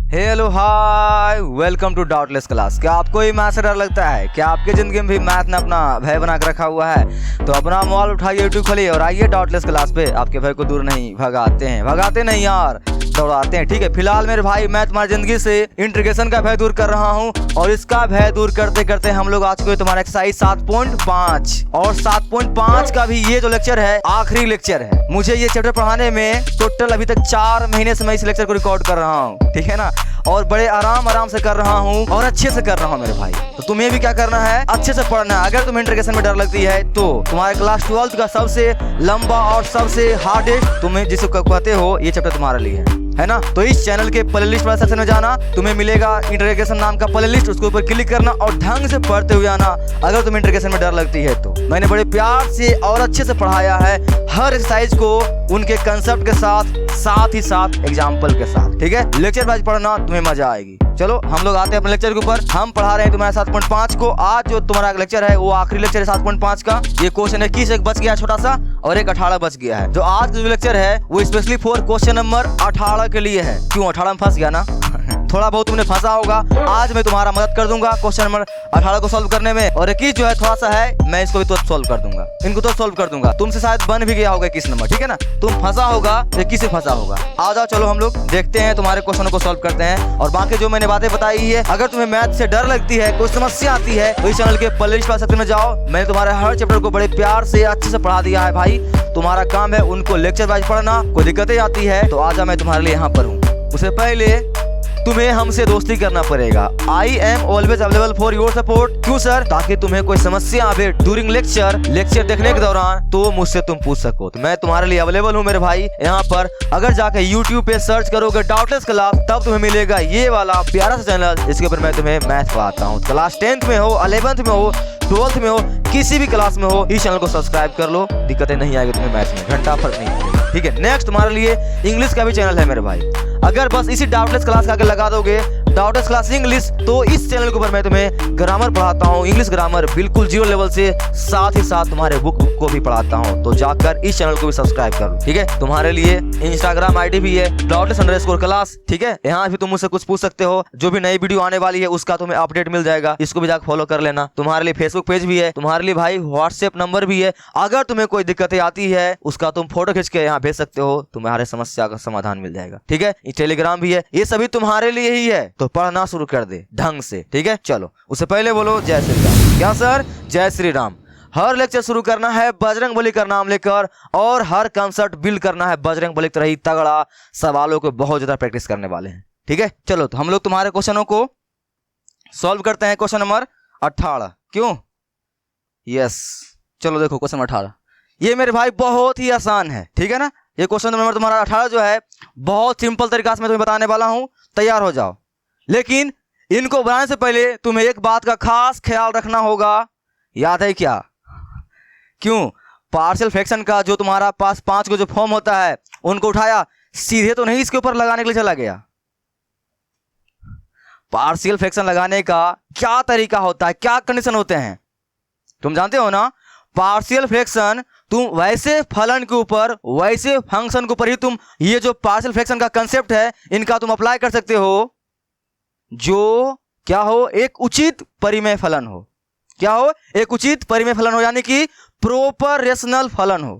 Hello hi, welcome to doubtless class. क्या आपको ही math से डर लगता है? क्या आपकी जिंदगी में भी मैथ ने अपना भय बना कर रखा हुआ है? तो अपना मोबाइल उठाइए, यूट्यूब खोलिए और आइए डाउटलेस क्लास पे। आपके भय को दूर नहीं भगाते नहीं यार, दौड़ाते हैं। ठीक है, फिलहाल मेरे भाई मैं तुम्हारी जिंदगी से इंटीग्रेशन का भय दूर कर रहा हूँ और इसका भय दूर करते करते हम लोग आज को तुम्हारा एक्सरसाइज 7.5 और 7.5 का भी ये जो लेक्चर है आखिरी लेक्चर है। मुझे ये चैप्टर पढ़ाने में टोटल अभी तक 4 महीने से मैं इस लेक्चर को रिकॉर्ड कर रहा हूँ, ठीक है ना, और बड़े आराम से कर रहा हूँ और अच्छे से कर रहा हूँ मेरे भाई। तो तुम्हें भी क्या करना है, अच्छे से पढ़ना है। अगर तुम्हें इंटीग्रेशन में डर लगती है तो तुम्हारे क्लास 12th का सबसे लंबा और सबसे हार्डेस्ट तुम्हें जिसको कहते हो ये चैप्टर तुम्हारे लिए है ना। तो इस चैनल के प्लेलिस्ट वाले सेक्शन में जाना, तुम्हें मिलेगा इंटीग्रेशन नाम का प्लेलिस्ट, उसके ऊपर क्लिक करना और ढंग से पढ़ते हुए आना। अगर तुम्हें इंटीग्रेशन में डर लगती है तो मैंने बड़े प्यार से और अच्छे से पढ़ाया है, हर एक्सरसाइज को उनके कंसेप्ट के साथ ही साथ एग्जाम्पल के साथ। ठीक है, लेक्चर वाइज पढ़ना, तुम्हें मजा आएगी। चलो हम लोग आते हैं अपने लेक्चर के ऊपर। हम पढ़ा रहे हैं तुम्हारे 7.5 को। आज जो तुम्हारा लेक्चर है वो आखिरी लेक्चर है 7.5 का। ये क्वेश्चन 21 एक बच गया छोटा सा और एक 18 बच गया है। जो आज का जो लेक्चर है वो स्पेशली फॉर क्वेश्चन नंबर 18 के लिए है। क्यों 18 में फंस गया ना? थोड़ा बहुत तुमने फंसा होगा, आज मैं तुम्हारा मदद कर दूंगा क्वेश्चन नंबर 18 को सॉल्व करने में। और 21 जो है थोड़ा सा है, मैं इसको भी तो सॉल्व कर दूंगा, इनको तो सॉल्व कर दूंगा। तुमसे शायद बन भी गया होगा 21 नंबर, ठीक है ना। तुम फंसा होगा, 21 से फंसा होगा। आ जाओ, चलो हम लोग देखते हैं, तुम्हारे क्वेश्चनों को सॉल्व करते हैं। और बाकी जो मैंने बातें बताई है, अगर तुम्हें मैथ से डर लगती है, कोई समस्या आती है तो इस चैनल के प्लेलिस्ट वाले सेक्शन में जाओ। मैंने तुम्हारे हर चैप्टर को बड़े प्यार से अच्छे से पढ़ा दिया है भाई। तुम्हारा काम है उनको लेक्चर वाइज पढ़ना। कोई दिक्कतें आती है तो आजा, मैं तुम्हारे लिए यहाँ पर हूँ। उससे पहले तुम्हें हमसे दोस्ती करना पड़ेगा। I am always available for your support. क्यों सर? ताकि तुम्हें कोई समस्या आवे ड्यूरिंग लेक्चर देखने के दौरान तो मुझसे तुम पूछ सको। तो मैं तुम्हारे लिए अवेलेबल हूँ मेरे भाई यहाँ पर। अगर जाकर यूट्यूब पे सर्च करोगे डाउटलेस क्लास, तब तुम्हें मिलेगा ये वाला प्यारा सा चैनल, जिसके ऊपर मैं तुम्हें मैथ पढ़ाता हूँ। क्लास 10th में हो, 11th में हो, 12th में हो, किसी भी क्लास में हो, इस चैनल को सब्सक्राइब कर लो। दिक्कतें नहीं आएगी तुम्हें मैथ में, घंटा फर्क नहीं पड़ेगा। ठीक है, नेक्स्ट तुम्हारे लिए इंग्लिश का भी चैनल है मेरे भाई। अगर बस इसी डाउटलेस क्लास का आगे लगा दोगे डाउटलेस क्लास इंग्लिश, तो इस चैनल के ऊपर मैं तुम्हें ग्रामर पढ़ाता हूँ, इंग्लिश ग्रामर बिल्कुल 0 लेवल से, साथ ही साथ तुम्हारे बुक को भी पढ़ाता हूँ। तो जाकर इस चैनल को भी सब्सक्राइब कर लो। ठीक है, तुम्हारे लिए इंस्टाग्राम आईडी भी है डाउटलेस_क्लास। ठीक है, यहाँ भी तुम मुझसे कुछ पूछ सकते हो। जो भी नई वीडियो आने वाली है उसका तुम्हें अपडेट मिल जाएगा, इसको भी जाकर फॉलो कर लेना। तुम्हारे लिए फेसबुक पेज भी है, तुम्हारे लिए भाई व्हाट्सएप नंबर भी है। अगर तुम्हें कोई दिक्कतें आती है उसका तुम फोटो खींच के यहाँ भेज सकते हो, तुम्हारे समस्या का समाधान मिल जाएगा। ठीक है, टेलीग्राम भी है। ये सभी तुम्हारे लिए ही है, तो पढ़ना शुरू कर दे ढंग से। ठीक है, चलो उससे पहले बोलो जय श्री राम। क्या सर? जय श्री राम। हर लेक्चर शुरू करना है बजरंगबली का नाम लेकर और हर कंसेप्ट बिल्ड करना है बजरंगबली तरह ही तगड़ा। सवालों को बहुत ज्यादा प्रैक्टिस करने वाले हैं। ठीक है, चलो तो हम लोग तुम्हारे क्वेश्चनों को सॉल्व करते हैं। Question number 18। क्यों? यस, चलो देखो क्वेश्चन नंबर 18। ये मेरे भाई बहुत ही आसान है, ठीक है ना। ये क्वेश्चन नंबर तुम्हारा 18 जो है बहुत सिंपल तरीका से मैं तुम्हें बताने वाला हूं, तैयार हो जाओ। लेकिन इनको बनाने से पहले तुम्हें एक बात का खास ख्याल रखना होगा, याद है क्या? क्यों? पार्शियल फ्रैक्शन का जो तुम्हारा पास 5 को जो फॉर्म होता है उनको उठाया, सीधे तो नहीं इसके ऊपर लगाने के लिए चला गया। पार्शियल फ्रैक्शन लगाने का क्या तरीका होता है, क्या कंडीशन होते हैं, तुम जानते हो ना। पार्शियल फ्रैक्शन तुम वैसे फलन के ऊपर, वैसे फंक्शन के ऊपर ही तुम ये जो पार्शियल फ्रैक्शन का कंसेप्ट है इनका तुम अप्लाई कर सकते हो, जो क्या हो, एक उचित परिमेय फलन हो। क्या हो? एक उचित परिमेय फलन हो, यानी कि प्रॉपर रेशनल फलन हो,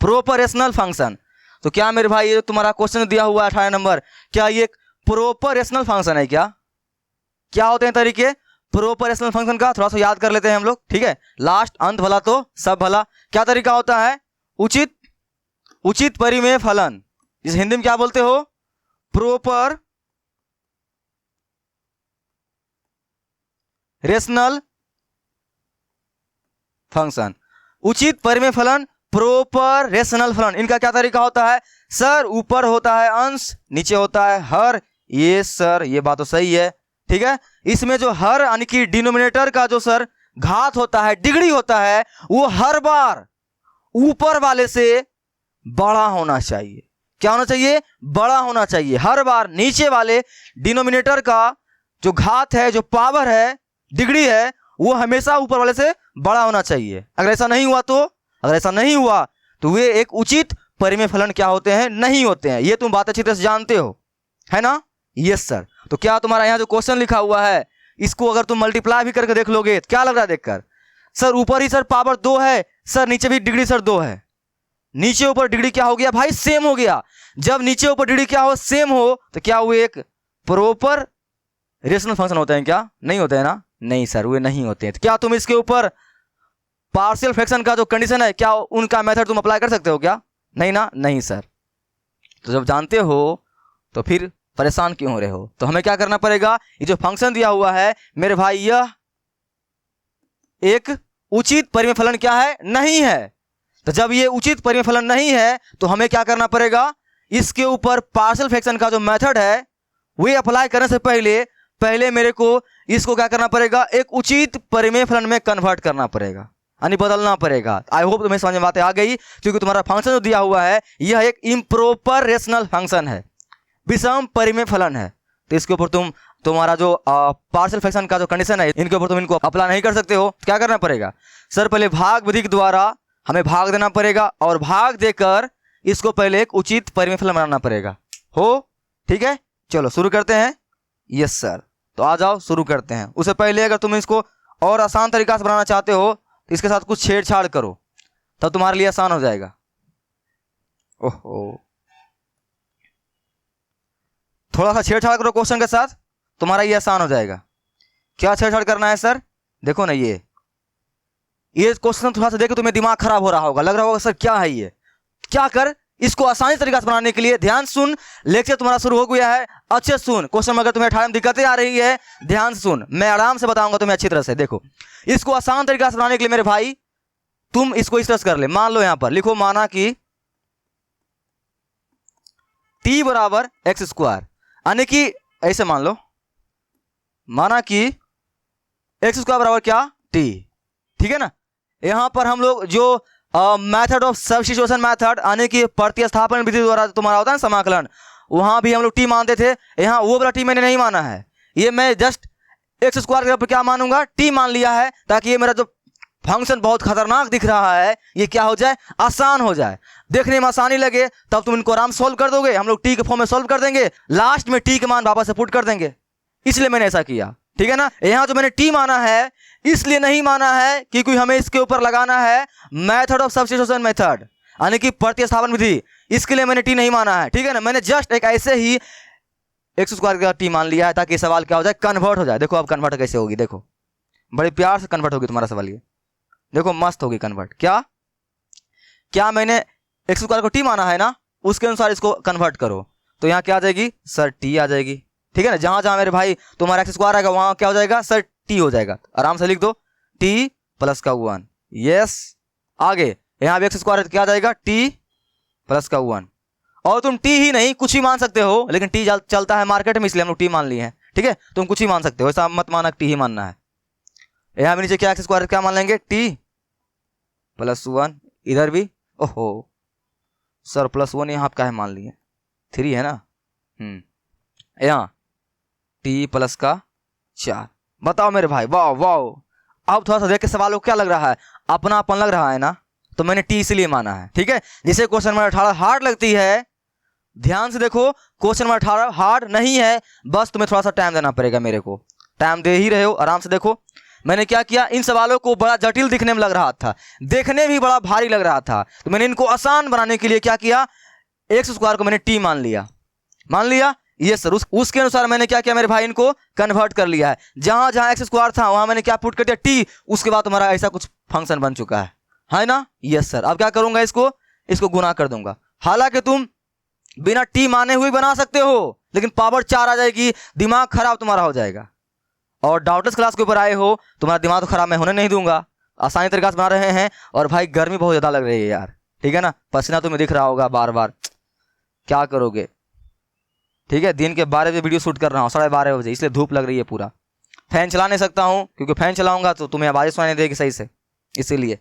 प्रॉपर रेशनल फंक्शन। तो क्या मेरे भाई ये तुम्हारा क्वेश्चन दिया हुआ है 18 नंबर, क्या ये प्रॉपर रेशनल फंक्शन है? क्या होते हैं तरीके प्रॉपर रेशनल फंक्शन का? थोड़ा सा याद कर लेते हैं हम लोग। ठीक है, लास्ट अंत भला तो सब भला। क्या तरीका होता है? उचित परिमेय फलन, जिसे हिंदी में क्या बोलते हो? Proper rational function. उचित परिमेय फलन, प्रॉपर रेशनल फलन, इनका क्या तरीका होता है? सर ऊपर होता है अंश, नीचे होता है हर। ये सर ये बात तो सही है, ठीक है। इसमें जो हर यानी कि डिनोमिनेटर का जो सर घात होता है, डिग्री होता है, वो हर बार ऊपर वाले से बड़ा होना चाहिए। क्या होना चाहिए? बड़ा होना चाहिए। हर बार नीचे वाले डिनोमिनेटर का जो घात है, जो पावर है, डिग्री है, वो हमेशा ऊपर वाले से बड़ा होना चाहिए। अगर ऐसा नहीं हुआ तो वे एक उचित परिमेय फलन क्या होते हैं? नहीं होते हैं। ये तुम बात अच्छी तरह से जानते हो, है ना। Yes sir. तो क्या तुम्हारा यहाँ जो क्वेश्चन लिखा हुआ है इसको अगर तुम मल्टीप्लाई भी करके देख लोगे तो क्या लग रहा है देखकर? सर ऊपर ही सर पावर 2 है सर, नीचे भी डिग्री सर 2 है। नीचे ऊपर डिग्री क्या हो गया भाई? सेम हो गया। जब नीचे ऊपर डिग्री क्या हो? सेम हो, तो क्या हुए एक प्रॉपर रेशनल फंक्शन होते हैं क्या? नहीं होते हैं ना? नहीं सर, वे नहीं होते हैं। तो क्या तुम इसके ऊपर पार्शियल फ्रैक्शन का जो कंडीशन है क्या उनका मेथड तुम अप्लाई कर सकते हो क्या? नहीं ना? नहीं सर। तो जब जानते हो तो फिर परेशान क्यों हो रहे हो? तो हमें क्या करना पड़ेगा, ये जो फंक्शन दिया हुआ है मेरे भाई, यह एक उचित परिमेय फलन क्या है? नहीं है। तो जब ये उचित परिमेय फलन नहीं है तो हमें क्या करना पड़ेगा, इसके ऊपर पार्शियल फ्रैक्शन का जो मेथड है वे अप्लाई करने से पहले मेरे को इसको क्या करना पड़ेगा, एक उचित परिमेय फलन में कन्वर्ट करना पड़ेगा, यानी बदलना पड़ेगा। आई होप तुम्हें समझ में बातें आ गई, क्योंकि तुम्हारा फंक्शन जो दिया हुआ है यह एक इम्प्रॉपर रेशनल फंक्शन है, विषम परिमेय फलन है। तो इसके ऊपर तुम्हारा जो पार्शियल फ्रैक्शन का जो कंडीशन है इनके ऊपर तुम इनको अप्लाई नहीं कर सकते हो। क्या करना पड़ेगा सर, पहले भाग विधि के द्वारा हमें भाग देना पड़ेगा और भाग देकर इसको पहले एक उचित परिमेय फलन बनाना पड़ेगा। हो ठीक है, चलो शुरू करते हैं। Yes sir. तो आ जाओ शुरू करते हैं। उससे पहले अगर तुम इसको और आसान तरीका से बनाना चाहते हो तो इसके साथ कुछ छेड़छाड़ करो, तब तुम्हारे लिए आसान हो जाएगा। ओहो, थोड़ा सा छेड़छाड़ करो क्वेश्चन के साथ, तुम्हारा ये आसान हो जाएगा। क्या छेड़छाड़ करना है सर? देखो ना, ये क्वेश्चन थोड़ा सा देखो तुम्हें दिमाग खराब हो रहा होगा, लग रहा होगा सर क्या है ये, क्या कर इसको आसानी तरीका से बनाने के लिए ध्यान सुन। लेक्चर तुम्हारा शुरू हो गया है, अच्छे सुन। क्वेश्चन में अगर तुम्हें अठारह में दिक्कतें आ रही है ध्यान से सुन, मैं आराम से बताऊंगा तुम्हें अच्छी तरह से। देखो, इसको आसान तरीका से बनाने के लिए मेरे भाई तुम इसको इस तरह से कर ले। मान लो यहां पर लिखो, माना कि t बराबर एक्स स्क्वायर, यानी कि ऐसे मान लो, माना कि एक्स स्क्वायर बराबर क्या? t। ठीक है ना? यहां पर हम लोग जो मेथड ऑफ सब्स्टिट्यूशन मेथड, यानी कि प्रतिस्थापन विधि द्वारा तुम्हारा होता है समाकलन, वहां भी हम लोग टी मानते थे। यहाँ वो वाला टी मैंने नहीं माना है, ये मैं जस्ट एक्स स्क्वायर के ऊपर क्या मानूंगा? टी मान लिया है, ताकि ये मेरा जो फंक्शन बहुत खतरनाक दिख रहा है ये क्या हो जाए? आसान हो जाए, देखने में आसानी लगे, तब तुम इनको आराम सोल्व कर दोगे। हम लोग टी के फॉर्म में सोल्व कर देंगे, लास्ट में टी के मान वापस से पुट कर देंगे, इसलिए मैंने ऐसा किया। ठीक है ना? यहाँ जो मैंने टी माना है इसलिए नहीं माना है क्योंकि हमें इसके ऊपर लगाना है मेथड ऑफ सब्स्टिट्यूशन मेथड, यानी कि प्रतिस्थापन विधि, इसके लिए मैंने टी नहीं माना है। ठीक है ना? मैंने जस्ट एक ऐसे ही एक्स स्क्वायर का टी मान लिया है ताकि सवाल क्या हो जाए? कन्वर्ट हो जाए। देखो अब कन्वर्ट कैसे होगी, देखो बड़े प्यार से कन्वर्ट होगी तुम्हारा सवाल, ये देखो मस्त होगी कन्वर्ट। क्या मैंने एक्स स्क्वायर को टी माना है ना, उसके अनुसार इसको कन्वर्ट करो, तो यहाँ क्या आ जाएगी सर? टी आ जाएगी। ठीक है ना? जहां जहां मेरे भाई तुम्हारा एक्स स्क्वायर आएगा वहां क्या हो जाएगा सर? टी हो जाएगा। आराम से लिख दो, टी प्लस का 1। यस, आगे यहाँ भी एक्स स्क्वायर क्या आ जाएगा? टी प्लस का 1। और तुम टी ही नहीं कुछ ही मान सकते हो, लेकिन टी चलता है मार्केट में इसलिए हम लोग टी मान लिए हैं। ठीक है? तुम कुछ ही मान सकते हो, ऐसा मत माना टी ही मानना है। यहाँ भी नीचे क्या एक्स स्क्वायर क्या मान लेंगे? T plus 1। इधर भी ओहो सर प्लस 1 यहाँ आप क्या है मान लिए? 3 है ना? यहाँ टी प्लस का 4। बताओ मेरे भाई, वाह वाह। अब थोड़ा सा देख के सवाल को क्या लग रहा है? अपनापन लग रहा है ना? तो मैंने टी इसलिए माना है। ठीक है? जिसे क्वेश्चन नंबर 18 हार्ड लगती है, ध्यान से देखो, क्वेश्चन नंबर 18 हार्ड नहीं है, बस तुम्हें थोड़ा सा टाइम देना पड़ेगा। मेरे को टाइम दे ही रहे हो, आराम से देखो। मैंने क्या किया, इन सवालों को बड़ा जटिल दिखने में लग रहा था, देखने भी बड़ा भारी लग रहा था, तो मैंने इनको आसान बनाने के लिए क्या किया, एक्स स्क्वायर को मैंने टी मान लिया। ये सर उसके अनुसार मैंने क्या किया मेरे भाई, इनको कन्वर्ट कर लिया है। जहां जहां एक्स स्क्वायर था वहां मैंने क्या पुट कर दिया? टी। उसके बाद तुम्हारा ऐसा कुछ फंक्शन बन चुका है ना? Yes sir. अब क्या करूंगा, इसको गुना कर दूंगा। हालांकि तुम बिना टी माने हुए बना सकते हो, लेकिन पावर 4 आ जाएगी, दिमाग खराब तुम्हारा हो जाएगा। और डाउटलेस क्लास के ऊपर आए हो, तुम्हारा दिमाग तो खराब मैं होने नहीं दूंगा, आसानी तरीका से बना रहे हैं। और भाई गर्मी बहुत ज्यादा लग रही है यार, ठीक है ना? पसीना तुम्हें दिख रहा होगा बार बार, क्या करोगे? ठीक है? दिन के 12 बजे वीडियो शूट कर रहा हूँ, 12:30 बजे, इसलिए धूप लग रही है पूरा। फैन चला नहीं सकता हूँ क्योंकि फैन चलाऊंगा तो तुम्हें आवाज़ सुनाई देगी सही से, इसीलिए।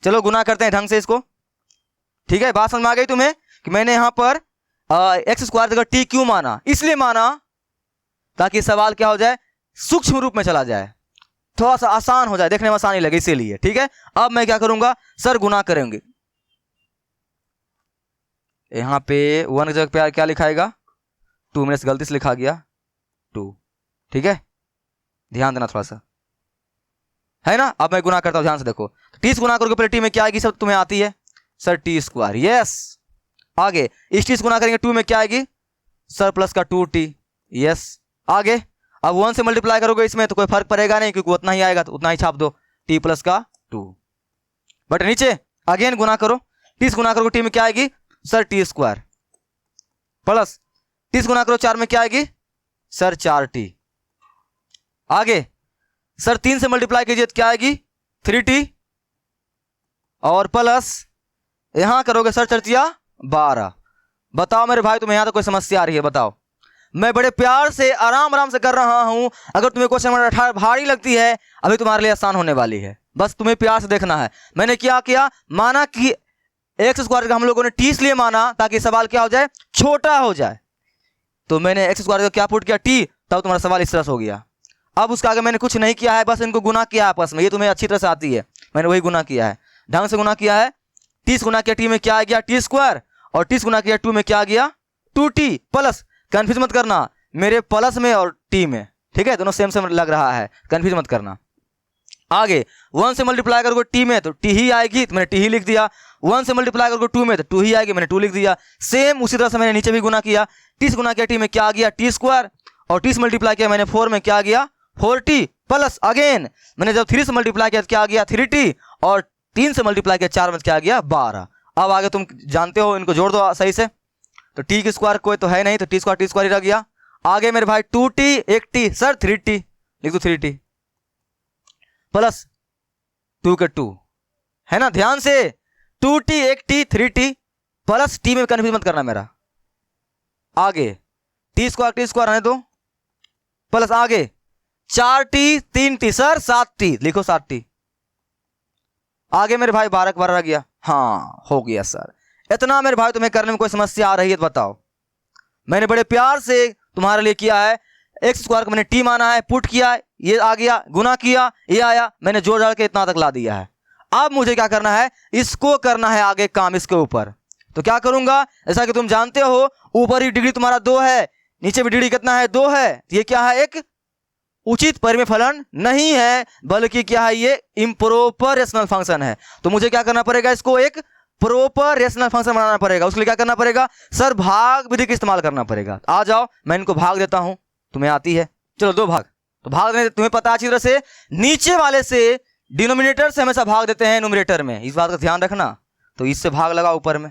चलो गुना करते हैं ढंग से इसको। ठीक है? बात समझ में आ गई तुम्हें कि मैंने यहाँ पर एक्स स्क्वायर जगह टी क्यों माना? इसलिए माना ताकि सवाल क्या हो जाए, सूक्ष्म रूप में चला जाए, थोड़ा सा आसान हो जाए, देखने में आसानी लगे, इसीलिए। ठीक है? अब मैं क्या करूंगा सर, गुना करेंगे। यहाँ पे 1 की जगह पे क्या लिखाएगा? 2 मैंने गलती से लिखा गया, 2। ठीक है, ध्यान देना थोड़ा सा, है ना। अब मैं गुना करता हूं, ध्यान से देखो। टी से गुना करोगे पहले टी में क्या आएगी, सब तुम्हें आती है सर, टी स्क्वायर। यस, आगे इस टी से गुना करेंगे 2 में क्या आएगी सर, प्लस का 2t। यस, आगे अब 1 से मल्टीप्लाई करोगे इसमें तो कोई फर्क पड़ेगा नहीं, क्योंकि उतना ही आएगा तो उतना ही छाप दो, t प्लस का 2। बट नीचे अगेन गुना करो, टी से गुना करोगे टी में क्या आएगी sir, T square, plus T से गुना करो 4 में क्या आएगी सर, 4t। आगे सर 3 से मल्टीप्लाई कीजिए तो क्या आएगी 3t, और प्लस यहां करोगे सर चर्चिया 12। बताओ मेरे भाई, तुम्हें यहां तो कोई समस्या आ रही है? बताओ, मैं बड़े प्यार से आराम आराम से कर रहा हूं। अगर तुम्हें क्वेश्चन भारी लगती है, अभी तुम्हारे लिए आसान होने वाली है, बस तुम्हें प्यार से देखना है। मैंने क्या किया, माना कि एक्स स्क्वायर का हम लोगों ने टी इसलिए माना ताकि सवाल क्या हो जाए, छोटा हो जाए। तो मैंने एक्स स्क्वायर का क्या पुट किया, टी, तब तुम्हारा सवाल इस तरह से हो गया। अब उसका आगे मैंने कुछ नहीं किया है, बस इनको गुना किया आपस में, ये तुम्हें अच्छी तरह से आती है, मैंने वही गुना किया है, ढंग से गुना किया है। 30 गुना किया टी में क्या आ गया, टी स्क्वायर, और 30 गुना किया 2 में क्या आ गया 2t, प्लस कंफ्यूज मत करना मेरे प्लस में और टी में, ठीक है, दोनों सेम सेम लग रहा है, कंफ्यूज मत करना। आगे 1 से मल्टीप्लाई करोगे टी में तो टी ही आएगी, तो मैंने टी ही लिख दिया। 1 से मल्टीप्लाई करोगे 2 में तो 2 ही आएगी, मैंने 2 लिख दिया। सेम उसी तरह से मैंने नीचे भी गुना किया, 30 गुना किया टी में क्या आ गया टी स्क्वायर, और 30 मल्टीप्लाई किया मैंने 4 में क्या आ गया 4t, प्लस अगेन मैंने जब 3 से मल्टीप्लाई किया तो क्या आ गया 3t, और 3 से मल्टीप्लाई किया 4 में क्या आ गया 12। अब आगे तुम जानते हो, इनको जोड़ दो सही से, तो टी की स्क्वायर कोई तो है नहीं, तो टी स्क्वायर ही रह गया। आगे मेरे भाई 2t, एक t सर 3t, लिख दो 3t, प्लस 2 के 2, है ना, ध्यान से 2t, एक t, 3t, प्लस t में कंफ्यूज मत करना मेरा। आगे टी स्क्वायर आने दो, प्लस आगे 4t 3t सर 7t, लिखो 7t। आगे मेरे भाई 12 रह गया, हाँ हो गया सर। इतना मेरे भाई तुम्हें करने में कोई समस्या आ रही है तो बताओ। मैंने बड़े प्यार से तुम्हारे लिए किया है, एक्स स्क्वायर को मैंने टी माना है, पुट किया, ये आ गया, गुना किया, ये आया, मैंने जोड़ डाल के इतना तक ला दिया है। अब मुझे क्या करना है, इसको करना है आगे काम इसके ऊपर। तो क्या करूंगा, जैसा कि तुम जानते हो ऊपर ही डिग्री तुम्हारा 2 है, नीचे भी डिग्री कितना है 2 है, ये क्या है एक उचित परिमेय फलन नहीं है, बल्कि क्या है ये इम्प्रोपर रेशनल फंक्शन है। तो मुझे क्या करना पड़ेगा, इसको एक प्रॉपर रेशनल फंक्शन बनाना पड़ेगा। उसके लिए क्या करना पड़ेगा सर, भाग विधि का इस्तेमाल करना पड़ेगा। आ जाओ मैं इनको भाग देता हूं, तुम्हें आती है, चलो 2 भाग। तो भाग देने तुम्हें पता अच्छी तरह से, नीचे वाले से डिनोमिनेटर से हमेशा भाग देते हैं न्यूमरेटर में, इस बात का ध्यान रखना। तो इससे भाग लगा ऊपर में,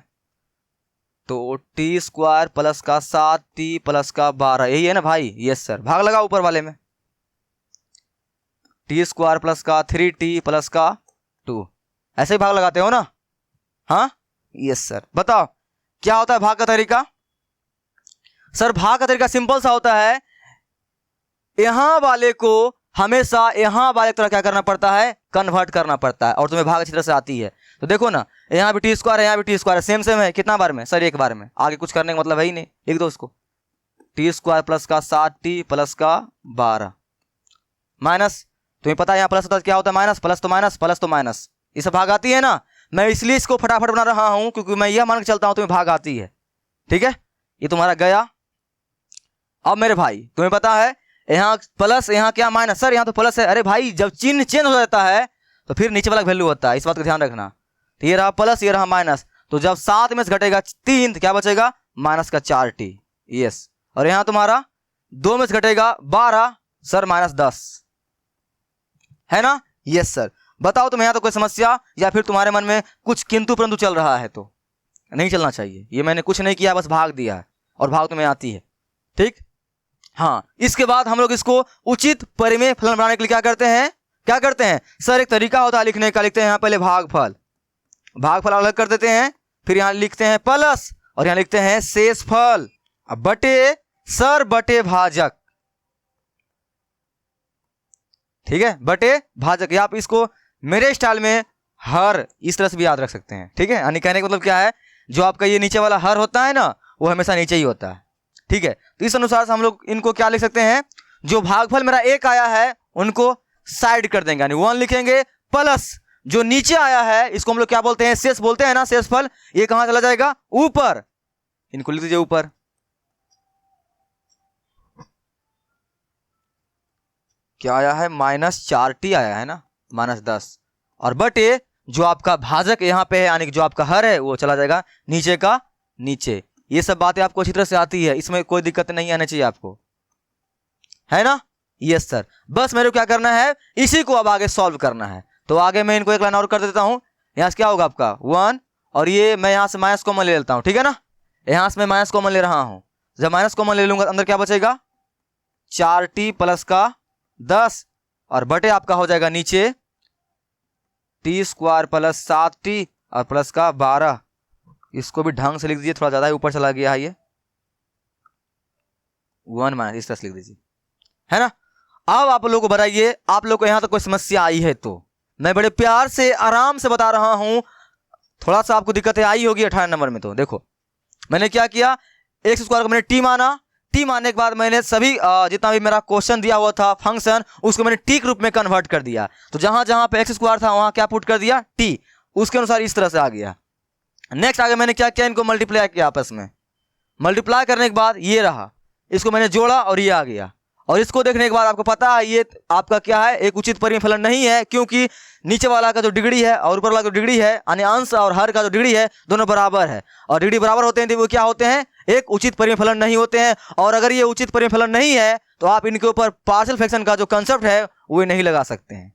तो टी स्क्वायर प्लस का 7t प्लस का 12, यही है ना भाई, यस सर, भाग लगा ऊपर वाले में, टी स्क्वायर प्लस का 3t प्लस का 2, ऐसे ही भाग लगाते हो ना, हाँ यस सर। बताओ क्या होता है भाग का तरीका, सर भाग का तरीका सिंपल सा होता है, यहां वाले को हमेशा यहां वाले की तरह क्या करना पड़ता है, कन्वर्ट करना पड़ता है, और तुम्हें भाग अच्छी तरह से आती है। तो देखो ना, यहाँ भी टी स्क्वायर है, यहाँ भी टी स्क्वायर है, सेम सेम है, कितना बार में सर, एक बार में, आगे कुछ करने का मतलब है ही नहीं, लिख दो उसको, टी स्क्वायर प्लस का 7t प्लस का 12, माइनस, तुम्हें पता है यहाँ प्लस होता है क्या होता है माइनस, प्लस तो माइनस, प्लस तो माइनस, इसे भाग आती है ना। मैं इसलिए इसको फटाफट बना रहा हूं क्योंकि मैं यह मान के चलता हूं तुम्हें भाग आती है, ठीक है, ये तुम्हारा गया। अब मेरे भाई तुम्हें पता है यहाँ प्लस, यहाँ क्या माइनस, सर यहाँ तो प्लस है, अरे भाई जब चिन्ह चेंज हो जाता है तो फिर नीचे वाला वैल्यू होता है, इस बात का ध्यान रखना। तो ये रहा प्लस, ये रहा माइनस, तो जब 7 में से घटेगा 3 तो क्या बचेगा माइनस का 4t, यस, और यहाँ तुम्हारा 2 में से घटेगा 12 सर -10, है ना, यस सर। बताओ तुम्हें यहाँ तो कोई समस्या या फिर तुम्हारे मन में कुछ किंतु परंतु चल रहा है? तो नहीं चलना चाहिए, ये मैंने कुछ नहीं किया, बस भाग दिया है और भाग तुम्हें आती है, ठीक। हाँ, इसके बाद हम लोग इसको उचित परिमेय फलन बनाने के लिए क्या करते हैं सर, एक तरीका होता है लिखने का, लिखते हैं यहाँ पहले भागफल अलग कर देते हैं, फिर यहाँ लिखते हैं प्लस, और यहाँ लिखते हैं शेषफल, अब बटे भाजक, ठीक है, बटे भाजक, या आप इसको मेरे स्टाइल में हर इस तरह से भी याद रख सकते हैं, ठीक है। यानी कहने का मतलब क्या है, जो आपका ये नीचे वाला हर होता है ना, वो हमेशा नीचे ही होता है, ठीक है। तो इस अनुसार से हम लोग इनको क्या लिख सकते हैं, जो भागफल मेरा 1 आया है उनको साइड कर देंगे, यानी 1 लिखेंगे, प्लस जो नीचे आया है इसको हम लोग क्या बोलते हैं, शेष बोलते हैं ना, शेषफल, ये कहां चला जाएगा ऊपर, इनको लिख दीजिए ऊपर, क्या आया है, -4t आया है ना, -10, और बटे जो आपका भाजक यहाँ पे है यानी कि जो आपका हर है वो चला जाएगा नीचे का नीचे। ये सब बातें आपको अच्छी तरह से आती है, इसमें कोई दिक्कत नहीं आनी चाहिए आपको, है ना। यस सर, बस मेरे को क्या करना है, इसी को अब आगे सॉल्व करना है। तो आगे मैं इनको एक लाइन और कर देता हूं। यहाँ से क्या होगा आपका 1, और ये मैं यहाँ से माइनस कॉमन ले लेता हूँ, ठीक है ना। यहाँ से मैं माइनस कॉमन ले रहा हूँ, जब माइनस कॉमन ले लूंगा अंदर क्या बचेगा, 4t प्लस का 10 और बटे आपका हो जाएगा नीचे t² प्लस 7t और प्लस का 12। इसको भी ढंग से लिख दीजिए, थोड़ा ज्यादा ही ऊपर चला गया है ये, 1 माइनस इस तरह से लिख दीजिए, है ना। अब आप लोग को बताइए, आप लोग को यहां तक कोई समस्या आई है तो मैं बड़े प्यार से आराम से बता रहा हूं। थोड़ा सा आपको दिक्कतें आई होगी 18 नंबर में। तो देखो मैंने क्या किया, x² को मैंने t माना, t मानने के बाद मैंने सभी जितना भी मेरा क्वेश्चन दिया हुआ था फंक्शन उसको मैंने t के रूप में कन्वर्ट कर दिया। तो जहां जहां पे x² था वहां क्या पुट कर दिया, t, उसके अनुसार इस तरह से आ गया। नेक्स्ट आगे मैंने क्या किया, इनको मल्टीप्लाई किया आपस में, मल्टीप्लाई करने के बाद ये रहा, इसको मैंने जोड़ा और ये आ गया। और इसको देखने के बाद आपको पता है ये आपका क्या है, एक उचित परिमेय नहीं है, क्योंकि नीचे वाला का जो डिग्री है और ऊपर वाला जो डिग्री है यानी अंश और हर का जो डिग्री है दोनों बराबर है, और डिग्री बराबर होते हैं तो वो क्या होते हैं, एक उचित परिमेय नहीं होते हैं। और अगर ये उचित परिमेय नहीं है तो आप इनके ऊपर पार्शियल फ्रैक्शन का जो कंसेप्ट है वो नहीं लगा सकते हैं।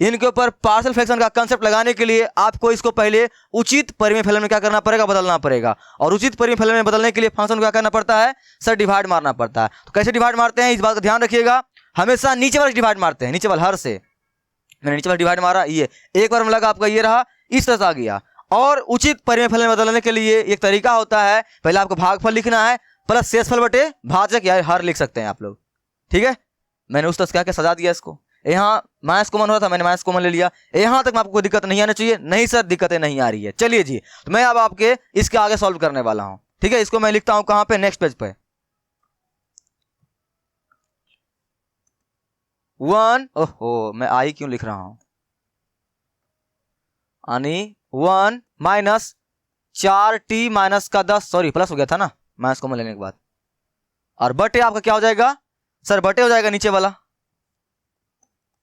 इनके ऊपर पार्शियल फ्रैक्शन का कंसेप्ट लगाने के लिए आपको इसको पहले उचित परिमेय में क्या करना पड़ेगा, बदलना पड़ेगा। और उचित परिमेय में बदलने के लिए फंक्शन को क्या करना पड़ता है सर, डिवाइड मारना पड़ता है। तो कैसे डिवाइड मारते हैं इस बात का ध्यान रखिएगा, हमेशा नीचे वाले डिवाइड मारते हैं, नीचे वाले हर से। मैंने नीचे वाला डिवाइड मारा, ये एक बार में लगा आपका ये रहा, इस तरह से आ गया। और उचित परिमेय में बदलने के लिए एक तरीका होता है, पहले आपको भागफल लिखना है प्लस शेषफल बटे भाजक या हर लिख सकते हैं आप लोग, ठीक है। मैंने उस तरह क्या सजा दिया इसको, यहाँ माइनस कॉमन हो रहा था मैंने माइनस कॉमन ले लिया। यहाँ तक में आपको कोई दिक्कत नहीं आनी चाहिए, नहीं सर दिक्कतें नहीं आ रही है। चलिए जी, तो मैं अब आपके इसके आगे सॉल्व करने वाला हूं, ठीक है। इसको मैं लिखता हूं कहां पे, नेक्स्ट पेज पे 1, ओहो मैं आई क्यों लिख रहा हूं, यानी 1 माइनस 4t माइनस का 10, सॉरी प्लस हो गया था ना माइनस कॉमन लेने के बाद, और बटे आपका क्या हो जाएगा सर, बटे हो जाएगा नीचे वाला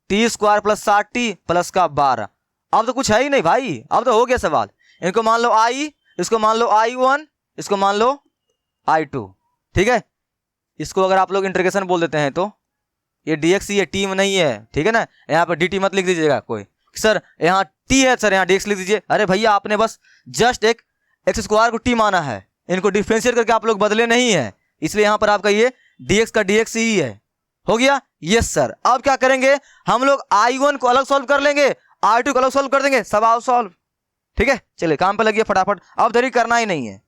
t² प्लस 7t प्लस का 12। अब तो कुछ है ही नहीं भाई, अब तो हो गया सवाल। इनको मान लो i, इसको मान लो i1, इसको मान लो i2, ठीक है। इसको अगर आप लोग इंटीग्रेशन बोल देते हैं तो ये dx ये t में नहीं है, ठीक है ना। यहाँ पर dt मत लिख दीजिएगा कोई, सर यहाँ t है सर यहाँ dx लिख दीजिए। अरे भैया आपने बस जस्ट एक x² को t माना है, इनको डिफ्रेंशिएट करके आप लोग बदले नहीं है, इसलिए यहाँ पर आपका ये dx का dx ही है, हो गया। यस सर, अब क्या करेंगे हम लोग i1 को अलग सॉल्व कर लेंगे, i2 को अलग सॉल्व कर देंगे, सब आओ सॉल्व, ठीक है। चलिए काम पे लगिए फटाफट, अब देरी करना ही नहीं है।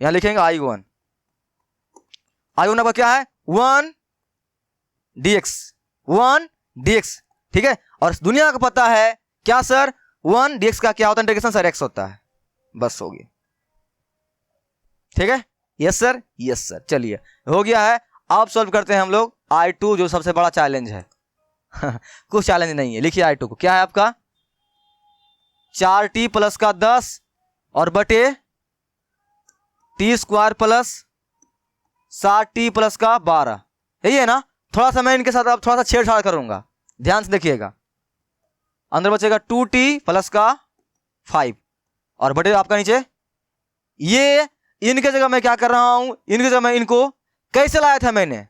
यहां लिखेंगे i1 आपका क्या है 1 dx, ठीक है। और दुनिया को पता है क्या सर, 1 dx का क्या होता है इंटीग्रेशन सर, x होता है, बस हो गया, ठीक है। यस सर, यस सर, चलिए हो गया है। अब सॉल्व करते हैं हम लोग i2 जो सबसे बड़ा चैलेंज है कुछ चैलेंज नहीं है, लिखिए i2 को क्या है आपका 4t प्लस का 10 और बटे t² प्लस 7t प्लस का 12, यही है ना। थोड़ा सा मैं इनके साथ अब थोड़ा सा छेड़छाड़ करूंगा, ध्यान से देखिएगा। अंदर बचेगा 2t प्लस का 5 और बटे आपका नीचे, ये इनके जगह मैं क्या कर रहा हूं, इनके जगह मैं इनको कैसे लाया था, मैंने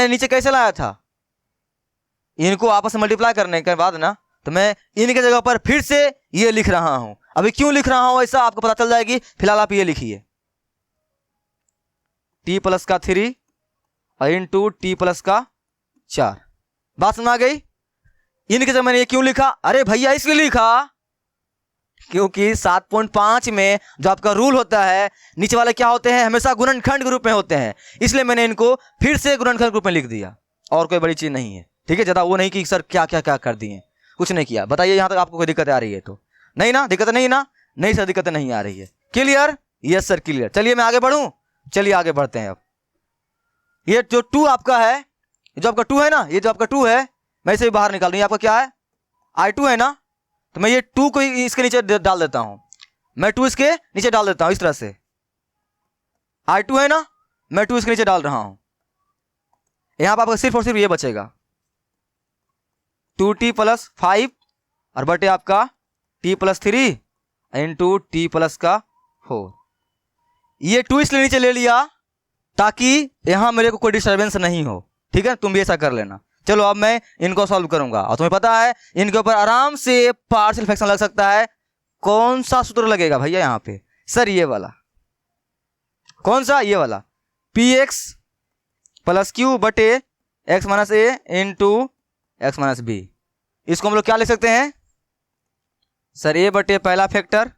नीचे कैसे लाया था, इनको आपस में मल्टीप्लाई करने के बाद ना, तो मैं इनके जगह पर फिर से ये लिख रहा हूं। अभी क्यों लिख रहा हूं ऐसा आपको पता चल जाएगी, फिलहाल आप ये लिखिए t प्लस का 3 और इंटू t प्लस का 4। बात समझ आ गई। इनके जगह मैंने ये क्यों लिखा, अरे भैया इसलिए लिखा क्योंकि 7.5 में जो आपका रूल होता है, नीचे वाले क्या होते हैं हमेशा गुणनखंड के रूप में होते हैं, इसलिए मैंने इनको फिर से गुणनखंड के रूप में लिख दिया, और कोई बड़ी चीज नहीं है, ठीक है। ज्यादा वो नहीं कि सर क्या क्या क्या कर दिए, कुछ नहीं किया। बताइए यहां तक आपको कोई दिक्कत आ रही है तो, नहीं ना, दिक्कत नहीं ना, नहीं सर दिक्कत नहीं आ रही है, क्लियर। Yes sir clear. चलिए मैं आगे बढ़ूं, चलिए आगे बढ़ते हैं। अब ये जो 2 आपका है, जो आपका 2 है ना, ये जो आपका 2 है मैं इसे भी बाहर निकाल दूं, ये आपका क्या है i2 है ना, तो मैं ये 2 को इसके नीचे डाल देता हूं, मैं 2 इसके नीचे डाल देता हूं इस तरह से, i2 है ना, मैं 2 इसके नीचे डाल रहा हूं। यहाँ पर आपका सिर्फ और सिर्फ ये बचेगा 2t + 5 और बटे आपका t + 3 इंटू टी प्लस का 4। ये 2 इसलिए नीचे ले लिया ताकि यहां मेरे को कोई डिस्टर्बेंस नहीं हो, ठीक है। तुम भी ऐसा कर लेना। चलो अब मैं इनको सॉल्व करूंगा और तुम्हें पता है इनके ऊपर आराम से पार्शियल फ्रैक्शन लग सकता है। कौन सा सूत्र लगेगा भैया यहाँ पे? सर ये वाला। कौन सा? ये वाला px + q बटे x - a into x - b। इसको हम लोग क्या लिख सकते हैं सर? a बटे पहला फैक्टर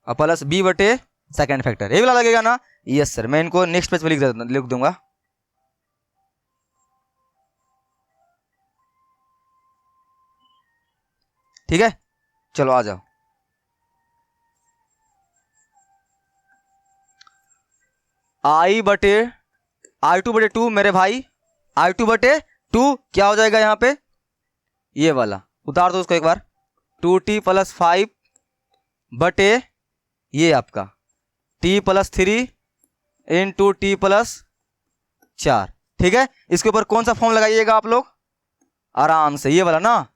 और प्लस b बटे सेकेंड फैक्टर। ये वाला लगेगा ना? Yes sir. मैं इनको नेक्स्ट पेज पे लिख दूंगा। ठीक है, चलो आ जाओ। i/2 बटे 2 मेरे भाई, i2 बटे 2 क्या हो जाएगा यहाँ पे? ये वाला उतार दो उसको एक बार। 2t + 5 बटे ये आपका t + 3 इंटू t + 4। ठीक है, इसके ऊपर कौन सा फॉर्म लगाइएगा आप लोग? आराम से ये वाला ना,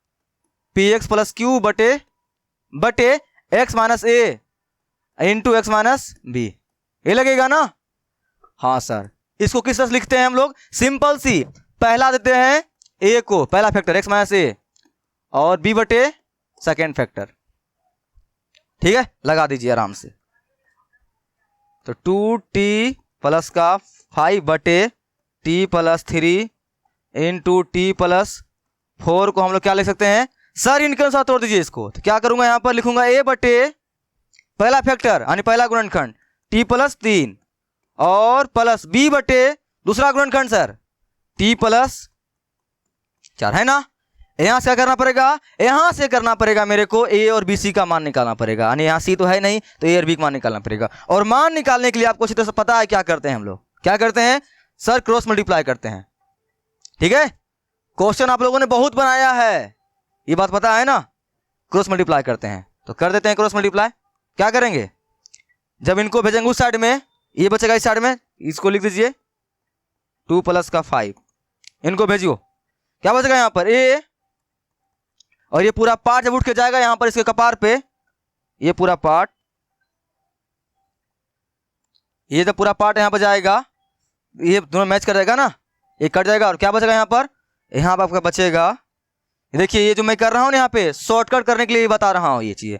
px + q बटे x - a into x - b। ये लगेगा ना? हाँ सर। इसको किस तरह से लिखते हैं हम लोग? सिंपल सी, पहला देते हैं a को, पहला फैक्टर x - a और b बटे सेकेंड फैक्टर। ठीक है, लगा दीजिए आराम से। तो 2t + का 5 बटे t + 3 इंटू t + 4 को हम लोग क्या लिख सकते हैं सर? इनके अनुसार तोड़ दीजिए इसको। तो क्या करूंगा यहां पर? लिखूंगा a बटे पहला फैक्टर यानी पहला गुणनखंड t + 3 और प्लस b बटे दूसरा गुणनखंड सर t + 4 है ना। यहां से क्या करना पड़ेगा? यहां से करना पड़ेगा मेरे को a और b c का मान निकालना पड़ेगा, यानी यहाँ c तो है नहीं तो a और b का मान निकालना पड़ेगा। और मान निकालने के लिए आपको अच्छी तरह से पता है क्या करते हैं हम लोग? क्या करते हैं सर? क्रॉस मल्टीप्लाई करते हैं। ठीक है, क्वेश्चन आप लोगों ने बहुत बनाया है, ये बात पता है ना। क्रॉस मल्टीप्लाई करते हैं तो कर देते हैं क्रॉस मल्टीप्लाई। क्या करेंगे? जब इनको भेजेंगे उस साइड में, ये बचेगा इस साइड में, इसको लिख दीजिए 2 + का 5। इनको भेजियो, क्या बचेगा यहाँ पर? a और ये पूरा पार्ट जब उठ के जाएगा यहां पर इसके कपार पे, ये पूरा पार्ट, ये जब पूरा पार्ट यहां पर जाएगा, ये दोनों मैच कर जाएगा ना, ये कट जाएगा और क्या बचेगा यहाँ पर? यहाँ पर आपका बचेगा, देखिए ये जो मैं कर रहा हूं यहाँ पे शॉर्टकट करने के लिए बता रहा हूं ये चीज।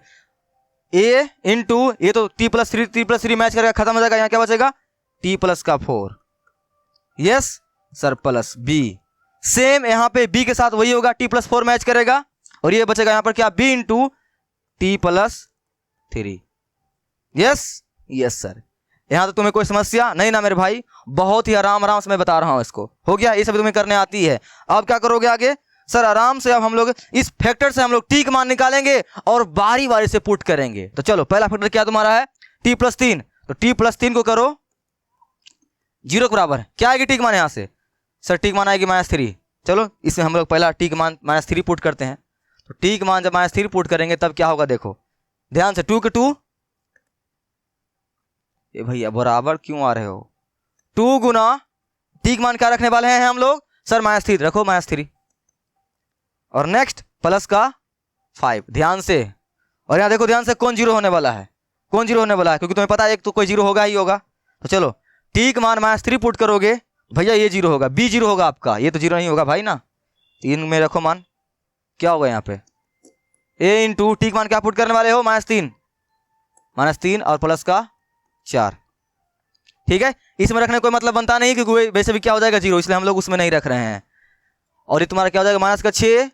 a इंटू ये तो t + 3 मैच करेगा, खत्म हो जाएगा। यहाँ क्या बचेगा? t + का 4। Yes sir, plus b। Same यहाँ पे b के साथ वही होगा, t + 4 मैच करेगा और ये बचेगा यहाँ पर क्या? b into t + 3। Yes sir. यहां तो तुम्हें कोई समस्या नहीं ना मेरे भाई? बहुत ही आराम से मैं बता रहा हूं इसको। हो गया, ये सब तुम्हें करने आती है। अब क्या करोगे आगे सर? आराम से अब हम लोग इस फैक्टर से हम लोग t का मान निकालेंगे और बारी बारी से पुट करेंगे। तो चलो, पहला फैक्टर क्या तुम्हारा है? t + 3। तो t + 3 को करो 0 के बराबर। क्या आएगी t का मान यहाँ से? सर t का मान आएगी -3। चलो इसमें हम लोग पहला t का मान -3 पुट करते हैं। तो t का मान जब -3 पुट करेंगे तब क्या होगा? देखो ध्यान से, 2 के 2, ये भैया बराबर क्यों आ रहे हो? 2 गुना t का मान क्या रखने वाले हैं हम लोग सर? -3 रखो, -3 और नेक्स्ट प्लस का 5। ध्यान से, और यहाँ देखो ध्यान से, कौन 0 होने वाला है? कौन 0 होने वाला है? क्योंकि तुम्हें पता है एक तो कोई 0 होगा ही होगा। तो चलो t का मान -3 पुट करोगे भैया, ये 0 होगा, b 0 होगा आपका, ये तो 0 नहीं होगा भाई ना। 3 में रखो मान, क्या होगा यहाँ पे? a इंटू t का मान क्या पुट करने वाले हो? -3 और प्लस का 4। ठीक है, इसमें रखने कोई मतलब बनता नहीं क्योंकि वैसे भी क्या हो जाएगा 0, इसलिए हम लोग उसमें नहीं रख रहे हैं। और ये तुम्हारा क्या हो जाएगा? -6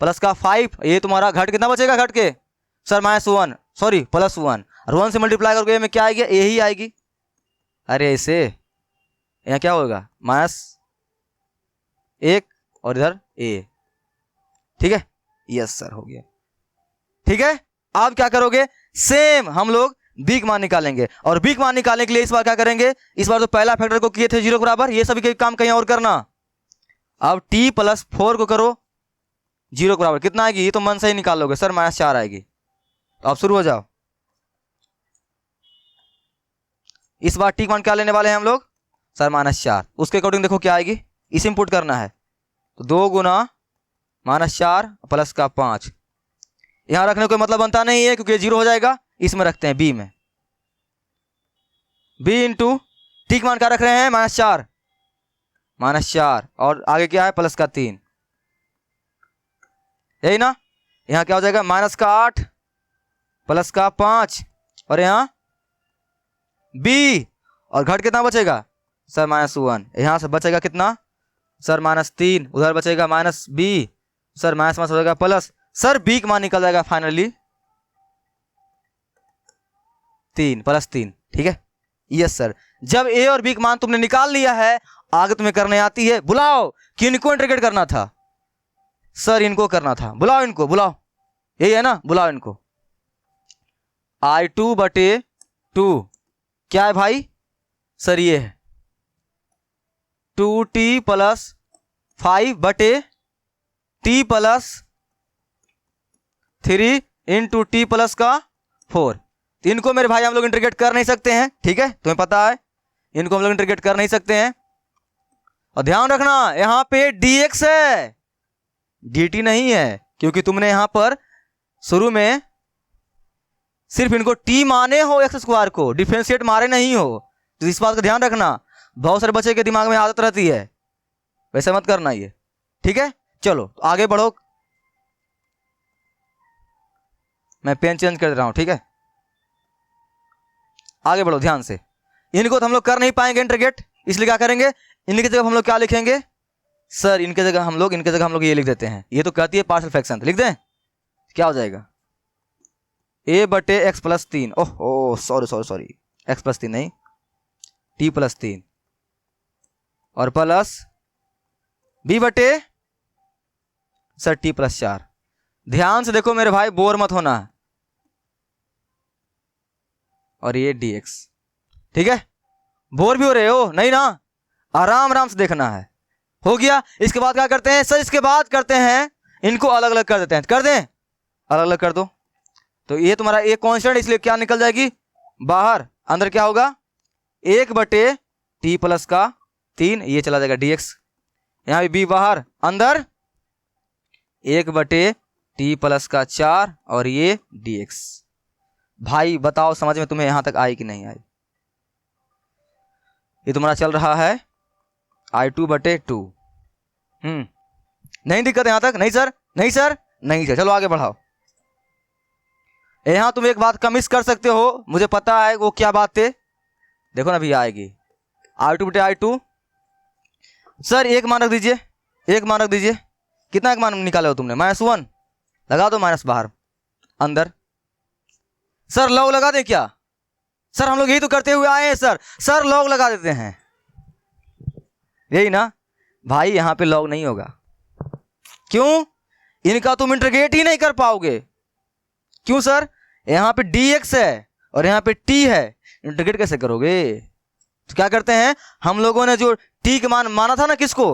प्लस का 5। ये तुम्हारा घट कितना बचेगा? घट के सर -1, सॉरी +1 और 1 से मल्टीप्लाई करके में क्या आएगी? a ही आएगी। अरे ऐसे यहाँ क्या होगा? -1 और इधर a। ठीक है, यस सर, हो गया। ठीक है, अब क्या करोगे? सेम हम लोग b का मान निकालेंगे और b का मान निकालने के लिए इस बार क्या करेंगे? इस बार तो पहला फैक्टर को किए थे 0 के बराबर, ये सभी काम कहीं और करना। अब t + 4 को करो 0 के बराबर, कितना आएगी? ये तो मन से ही निकाल लोगे सर, -4 आएगी। तो अब शुरू हो जाओ। इस बार t का मान क्या लेने वाले हैं हम लोग सर? -4। उसके अकॉर्डिंग देखो क्या आएगी? इसे इनपुट करना है। तो 2 गुना -4 प्लस का 5, यहाँ रखने को मतलब बनता नहीं है क्योंकि 0 हो जाएगा। इसमें रखते हैं बी में, बी इंटू टी का मान क्या रख रहे हैं -4, और आगे क्या है प्लस का 3, यही ना। यहाँ क्या हो जाएगा -8 प्लस का 5, और यहाँ बी, और घट कितना बचेगा सर -1, यहाँ से बचेगा कितना सर -3, उधर बचेगा -b, सर माइनस हो जाएगा प्लस, सर बी का मान निकल जाएगा फाइनली 3 + 3, ठीक है। यस सर, जब ए और बी का मान तुमने निकाल लिया है, आगे तुम्हें करने आती है, बुलाओ किनको इंटीग्रेट करना था सर, इनको करना था, बुलाओ इनको, बुलाओ, यही है ना, बुलाओ इनको। I2/2 क्या है भाई सर, ये है 2t + 5/t + 3 × t + का 4। इनको मेरे भाई हम लोग इंटीग्रेट कर नहीं सकते हैं, ठीक है, तुम्हें पता है, इनको हम लोग इंटीग्रेट कर नहीं सकते हैं। और ध्यान रखना यहां पे dx है, dt नहीं है, क्योंकि तुमने यहां पर शुरू में सिर्फ इनको t माने हो x² को, डिफरेंशिएट मारे नहीं हो, तो इस बात का ध्यान रखना। बहुत सारे बच्चे के दिमाग में आदत रहती है, वैसे मत करना ये, ठीक है। चलो तो आगे बढ़ो, मैं पेन चेंज कर रहा हूं, ठीक है, आगे बढ़ो ध्यान से। इनको तो हम लोग कर नहीं पाएंगे इंटीग्रेट, इसलिए क्या करेंगे, इनकी जगह हम लोग क्या लिखेंगे सर, इनके जगह हम लोग ये लिख देते हैं, ये तो कहती है पार्शियल फ्रैक्शन, तो लिख दें, क्या हो जाएगा a/x + 3, ओह सॉरी x + 3 नहीं, t + 3 और प्लस b/, सर t + 4। ध्यान से देखो मेरे भाई, बोर मत होना है, और ये dx, ठीक है। बोर भी हो रहे हो नहीं ना, आराम से देखना है। हो गया, इसके बाद क्या करते हैं सर, इसके बाद करते हैं इनको अलग अलग कर देते हैं, कर दें, अलग अलग कर दो। तो ये तुम्हारा एक कांस्टेंट, इसलिए क्या निकल जाएगी बाहर, अंदर क्या होगा 1/t + का 3, ये चला जाएगा dx, यहाँ भी b बाहर, अंदर 1/t + का 4, और ये dx। भाई बताओ समझ में तुम्हें यहां तक आई कि नहीं आई। ये तुम्हारा चल रहा है I2/2, नहीं दिक्कत यहां तक, नहीं सर, नहीं सर, नहीं सर, चलो आगे बढ़ाओ। यहां तुम एक बात का मिस कर सकते हो, मुझे पता है वो क्या बात है, देखो ना भी आएगी I2/I2, सर एक मान रख दीजिए, एक मान रख दीजिए, कितना एक मान निकाले हो तुमने -1, लगा दो माइनस बाहर, अंदर सर लॉग लगा दे क्या सर, हम लोग यही तो करते हुए आए हैं सर, सर लॉग लगा देते हैं, यही ना भाई, यहां पे लॉग नहीं होगा, क्यों, इनका तुम इंटीग्रेट ही नहीं कर पाओगे, क्यों सर, यहां पे dx है और यहां पे t है, इंटीग्रेट कैसे करोगे। तो क्या करते हैं हम लोगों ने, जो t का मान माना था ना किसको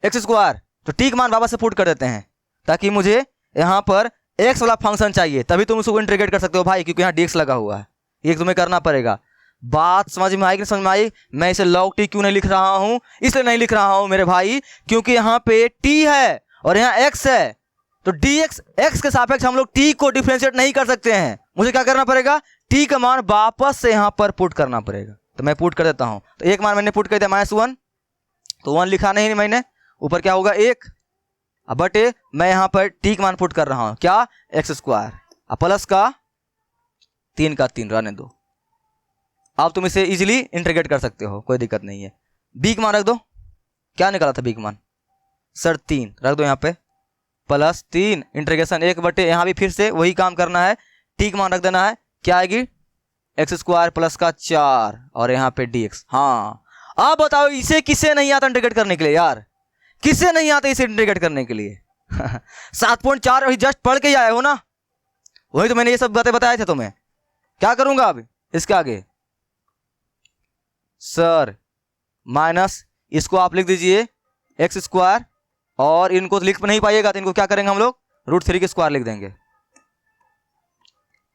x², तो t का मान वापस से पुट कर देते हैं, ताकि मुझे यहां पर x वाला फंक्शन चाहिए, तभी तुम उसको इंटीग्रेट कर सकते हो भाई, क्योंकि यहाँ dx लगा हुआ है, ये तुम्हें करना पड़ेगा। बात समझ में आई कि समझ में आई। मैं इसे log t क्यों नहीं लिख रहा हूं, इसलिए नहीं लिख रहा हूं मेरे भाई, क्योंकि यहाँ पे t है और यहाँ x है, तो dx x के सापेक्ष हम लोग t को डिफरेंशिएट नहीं कर सकते हैं, मुझे क्या करना पड़ेगा, t का मान वापस से यहाँ पर पुट करना पड़ेगा। तो मैं पुट कर देता हूँ, तो एक मान मैंने पुट कर दिया -1, तो 1 लिखा नहीं मैंने, ऊपर क्या होगा 1, बटे मैं यहां पर t का मान पुट कर रहा हूं, क्या x², प्लस का 3 का 3 रहने दो। अब तुम इसे इजीली इंटीग्रेट कर सकते हो, कोई दिक्कत नहीं है। b का मान रख दो, क्या निकाला था b का मान सर 3, रख दो यहाँ पे, +3 इंटीग्रेशन 1/, यहाँ भी फिर से वही काम करना है, t का मान रख देना है, क्या आएगी x² + का 4, और यहाँ पे dx। हाँ अब बताओ इसे किसे नहीं आता इंटीग्रेट करने के लिए यार, किसे नहीं आता इसे इंटीग्रेट करने के लिए 7.4 वही जस्ट पढ़ के ही आए हो ना, वही तो मैंने ये सब बातें बताए थे तुम्हें। क्या करूंगा अब इसके आगे सर, माइनस इसको आप लिख दीजिए x², और इनको तो लिख नहीं पाइएगा तो इनको क्या करेंगे हम लोग √3² लिख देंगे।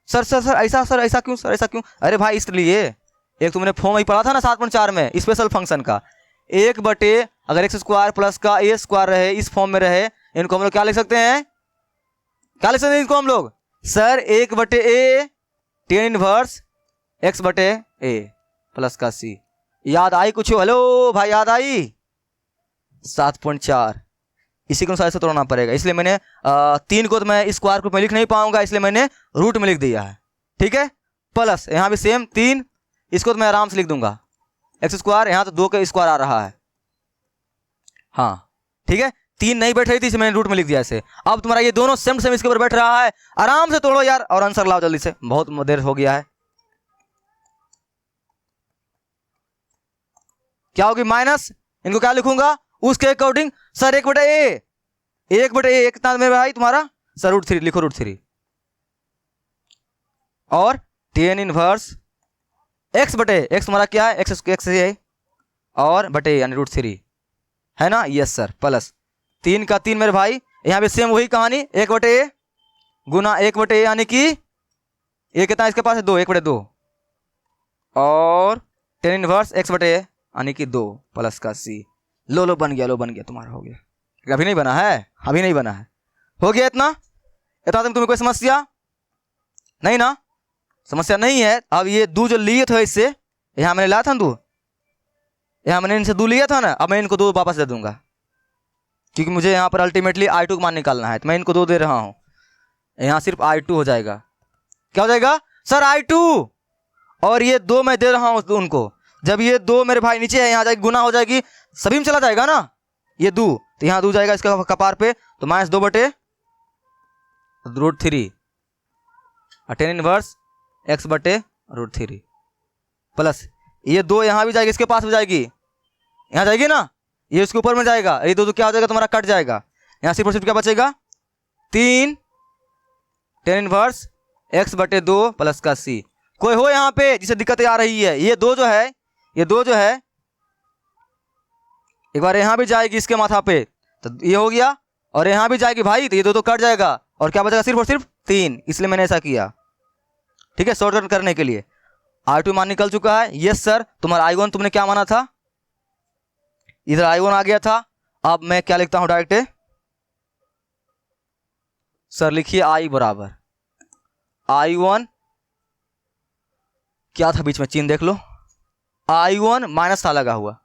सर सर सर ऐसा, सर ऐसा क्यों, सर ऐसा क्यों, अरे भाई इसलिए एक तुमने फॉर्म ही पढ़ा था ना 7.4 में स्पेशल फंक्शन का, 1 बटे अगर एक्स स्क्वायर प्लस का ए स्क्वायर रहे इस फॉर्म में रहे, इनको हम लोग क्या लिख सकते हैं, क्या लिख सकते हैं इनको हम लोग, सर 1 बटे ए टेन इनवर्स एक्स बटे ए प्लस का सी। याद आई कुछ? हेलो भाई याद आई? 7.4 इसी के अनुसार से तोड़ना पड़ेगा, इसलिए मैंने 3 को तो मैं स्क्वायर रूप में लिख नहीं पाऊंगा, इसलिए मैंने रूट में लिख दिया है। ठीक है, प्लस यहाँ भी सेम 3, इसको तो मैं आराम से लिख दूंगा एक्स स्क्वायर, यहाँ तो 2 का स्क्वायर आ रहा है। हाँ ठीक है, 3 नहीं बैठ रही थी इसलिए मैंने रूट में लिख दिया ऐसे। अब तुम्हारा ये दोनों सेम सेम इसके ऊपर बैठ रहा है, आराम से तोड़ो यार और आंसर लाओ जल्दी से, बहुत देर हो गया है। क्या होगी माइनस, इनको क्या लिखूंगा उसके अकॉर्डिंग, सर 1 बटे ए, 1 बटे ए कितना मेरे भाई तुम्हारा, सर √3 लिखो, √3 और टेन इनवर्स एक्स बटे एक्स तुम्हारा क्या है, एक्स है और बटे यानी √3 है ना, यस सर, प्लस 3 का 3 मेरे भाई, यहाँ भी सेम वही कहानी, 1 बटे ए गुना 1 बटे ए यानी कि ये कितना इसके पास है 2, 1 बटे 2 और टेन इनवर्स एक्स बटे ए यानी कि 2 प्लस का सी। लो बन गया, लो बन गया तुम्हारा, हो गया। अभी नहीं बना है, अभी नहीं बना है, हो गया इतना तुम्हें कोई समस्या नहीं ना, समस्या नहीं है। अब ये दो जो लिए थे इससे, यहाँ मैंने लाया था ना 2, यहाँ मैंने इनसे 2 लिया था ना, अब मैं इनको 2 वापस दे दूंगा क्योंकि मुझे यहाँ पर अल्टीमेटली I2 का मान निकालना है, तो मैं इनको 2 दे रहा हूँ, यहाँ सिर्फ I2 हो जाएगा। क्या हो जाएगा सर I2, और ये 2 मैं दे रहा हूँ उनको, जब ये 2 मेरे भाई नीचे है यहाँ जाएगी गुना हो जाएगी, सभी में चला जाएगा ना ये 2, तो यहाँ 2 जाएगा इसका कपार पे, तो -2 बटे √3 टेन इनवर्स एक्स बटे √3 प्लस ये 2 यहाँ भी जाएगी, इसके पास भी जाएगी, यहाँ जाएगी ना, ये इसके ऊपर में जाएगा, ये 2 क्या हो जाएगा तुम्हारा कट जाएगा, यहाँ सिर्फ और सिर्फ क्या बचेगा 3 टेन इनवर्स एक्स बटे 2 प्लस का सी। कोई हो यहाँ पे जिसे दिक्कतें आ रही है, ये 2 जो है, ये 2 जो है एक बार यहाँ भी जाएगी इसके माथा पे, तो ये हो गया, और यहाँ भी जाएगी भाई, तो ये 2 तो कट जाएगा और क्या बचेगा सिर्फ और सिर्फ 3, इसलिए मैंने ऐसा किया। ठीक है, शॉर्टकट करने के लिए। I2 मान निकल चुका है, यस सर। तुम्हारा I1 तुमने क्या माना था, इधर I1 आ गया था, अब मैं क्या लिखता हूं डायरेक्ट, सर लिखिए I बराबर I1 क्या था बीच में चिन्ह देख लो, I1 माइनस था लगा हुआ,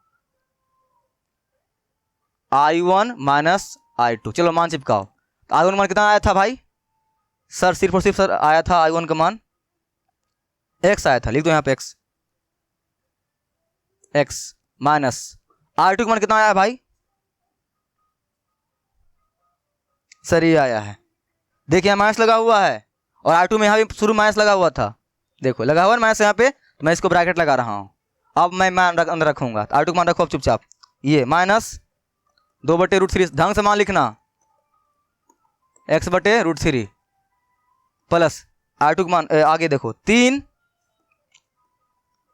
I1 माइनस I2, चलो मान चिपकाओ। I1 मान कितना आया था भाई, सर सिर्फ और सिर्फ सर आया था I1 का मान x आया था, लिख दो यहाँ पे x माइनस I2 का मान कितना आया है भाई, सर ये आया है, देखिए माइनस लगा हुआ है, और I2 में यहाँ भी शुरू माइनस लगा हुआ था, देखो लगा हुआ है माइनस यहाँ पे, तो मैं इसको ब्रैकेट लगा रहा हूँ। अब मैं मान अंदर रखूंगा, I2 का मान रखो अब चुपचाप, ये -2 बटे √3, ढंग से मान लिखना, x बटे √3 प्लस I2 का मान आगे देखो 3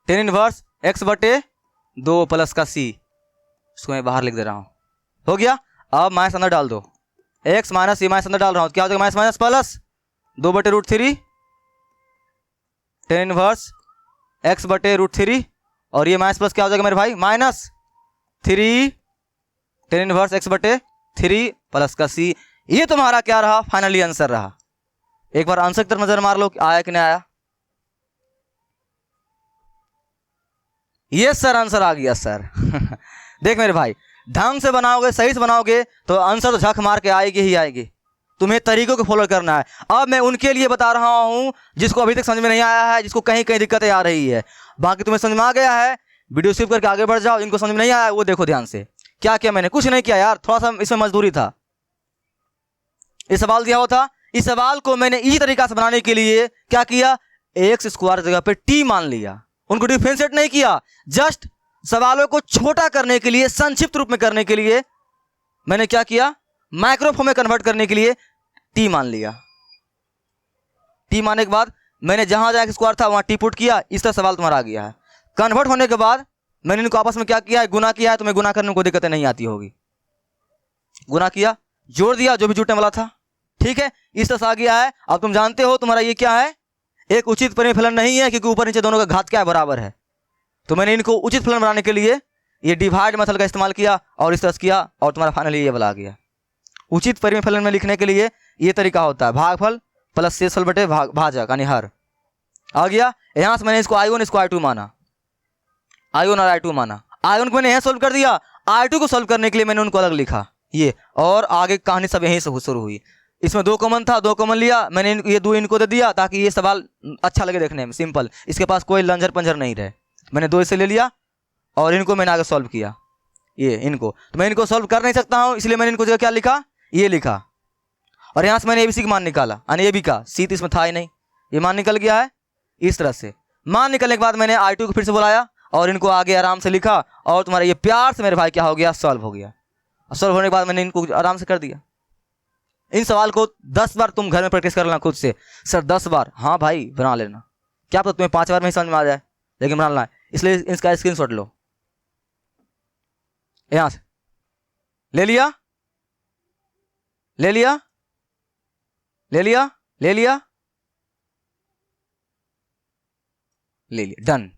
टेन इनवर्स x बटे 2 प्लस का c, इसको मैं बाहर लिख दे रहा हूँ, हो गया। अब माइनस अंदर डाल दो, x माइनस ये माइनस अंदर डाल रहा हूँ, क्या हो जाएगा माइनस माइनस प्लस 2 बटे √3 टेन इनवर्स x बटे √3, और ये माइनस प्लस क्या हो जाएगा मेरे भाई -3 टेन इनवर्स x बटे 3 प्लस का c। ये तुम्हारा क्या रहा, फाइनली आंसर रहा। एक बार आंसर की तरफ नजर मार लो, आया कि नहीं आया, ये सर आंसर आ गया सर। देख मेरे भाई, ढंग से बनाओगे, सही से बनाओगे तो आंसर तो झक मार के आएगी ही आएगी, तुम्हें तरीकों को फॉलो करना है। अब मैं उनके लिए बता रहा हूं जिसको अभी तक समझ में नहीं आया है, जिसको कहीं कहीं दिक्कतें आ रही है, बाकी तुम्हें समझ में आ गया है, वीडियो स्किप करके आगे बढ़ जाओ। इनको समझ में नहीं आया वो देखो ध्यान से, क्या किया मैंने, कुछ नहीं किया यार, थोड़ा सा इसमें मजदूरी था। ये सवाल दिया हुआ था, इस सवाल को मैंने इसी तरीका से बनाने के लिए क्या किया, एक्स स्क्वायर जगह पे टी मान लिया, उनको डिफरेंशिएट नहीं किया, जस्ट सवालों को छोटा करने के लिए, संक्षिप्त रूप में करने के लिए मैंने क्या किया, माइक्रो फॉर्म में कन्वर्ट करने के लिए टी मान लिया। टी मानने के बाद मैंने जहां जहां स्क्वायर था वहां टी पुट किया, इस तरह सवाल तुम्हारा आ गया है। कन्वर्ट होने के बाद मैंने इनको आपस में क्या किया है, गुना किया है, तुम्हें गुना करने में कोई दिक्कतें नहीं आती होगी, गुना किया, जोड़ दिया जो भी जुटने वाला था, ठीक है, इस तरह से आ गया है। अब तुम जानते हो तुम्हारा ये क्या है, एक उचित परिमेय फलन नहीं है, क्योंकि ऊपर नीचे दोनों का घात क्या है, बराबर है, तो मैंने इनको उचित फलन बनाने के लिए ये डिवाइड मेथड का इस्तेमाल किया और इस तरह से किया और तुम्हारा फाइनली ये वाला आ गया। उचित परिमेय फलन में लिखने के लिए ये तरीका होता है, भागफल प्लस शेषफल बटे भाजक यानी हर। आ गया। यहाँ से मैंने इसको I1 इसको I2 माना, I1 और I2 माना। I1 को मैंने यहाँ सोल्व कर दिया, I2 को सोल्व करने के लिए मैंने उनको अलग लिखा ये, और आगे कहानी सब यहीं से शुरू हुई। इसमें 2 कॉमन था, 2 कॉमन लिया मैंने, ये 2 इनको दे दिया ताकि ये सवाल अच्छा लगे देखने में, सिंपल, इसके पास कोई लंजर पंजर नहीं रहे। मैंने 2 इसे ले लिया और इनको मैंने आगे सॉल्व किया, ये इनको। तो मैं इनको सॉल्व कर नहीं सकता हूँ, इसलिए मैंने इनको जगह क्या लिखा, ये लिखा। और यहाँ से मैंने ABC का मान निकाला, यानी AB का, C तो इसमें था ही नहीं, ये मान निकल गया है। इस तरह से मान निकलने के बाद मैंने I2 को फिर से बुलाया और इनको आगे आराम से लिखा, और तुम्हारा ये प्यार से मेरे भाई क्या हो गया, सॉल्व हो गया। सॉल्व होने के बाद मैंने इनको आराम से कर दिया। इन सवाल को 10 बार तुम घर में प्रैक्टिस कर लेना खुद से। सर 10 बार? हाँ भाई बना लेना, क्या पता तुम्हें 5 बार में ही समझ में आ जाए, लेकिन बनाना है, इसलिए इसका स्क्रीनशॉट लो। यहां से ले लिया, ले लिया, ले लिया, ले लिया, ले लिया, डन।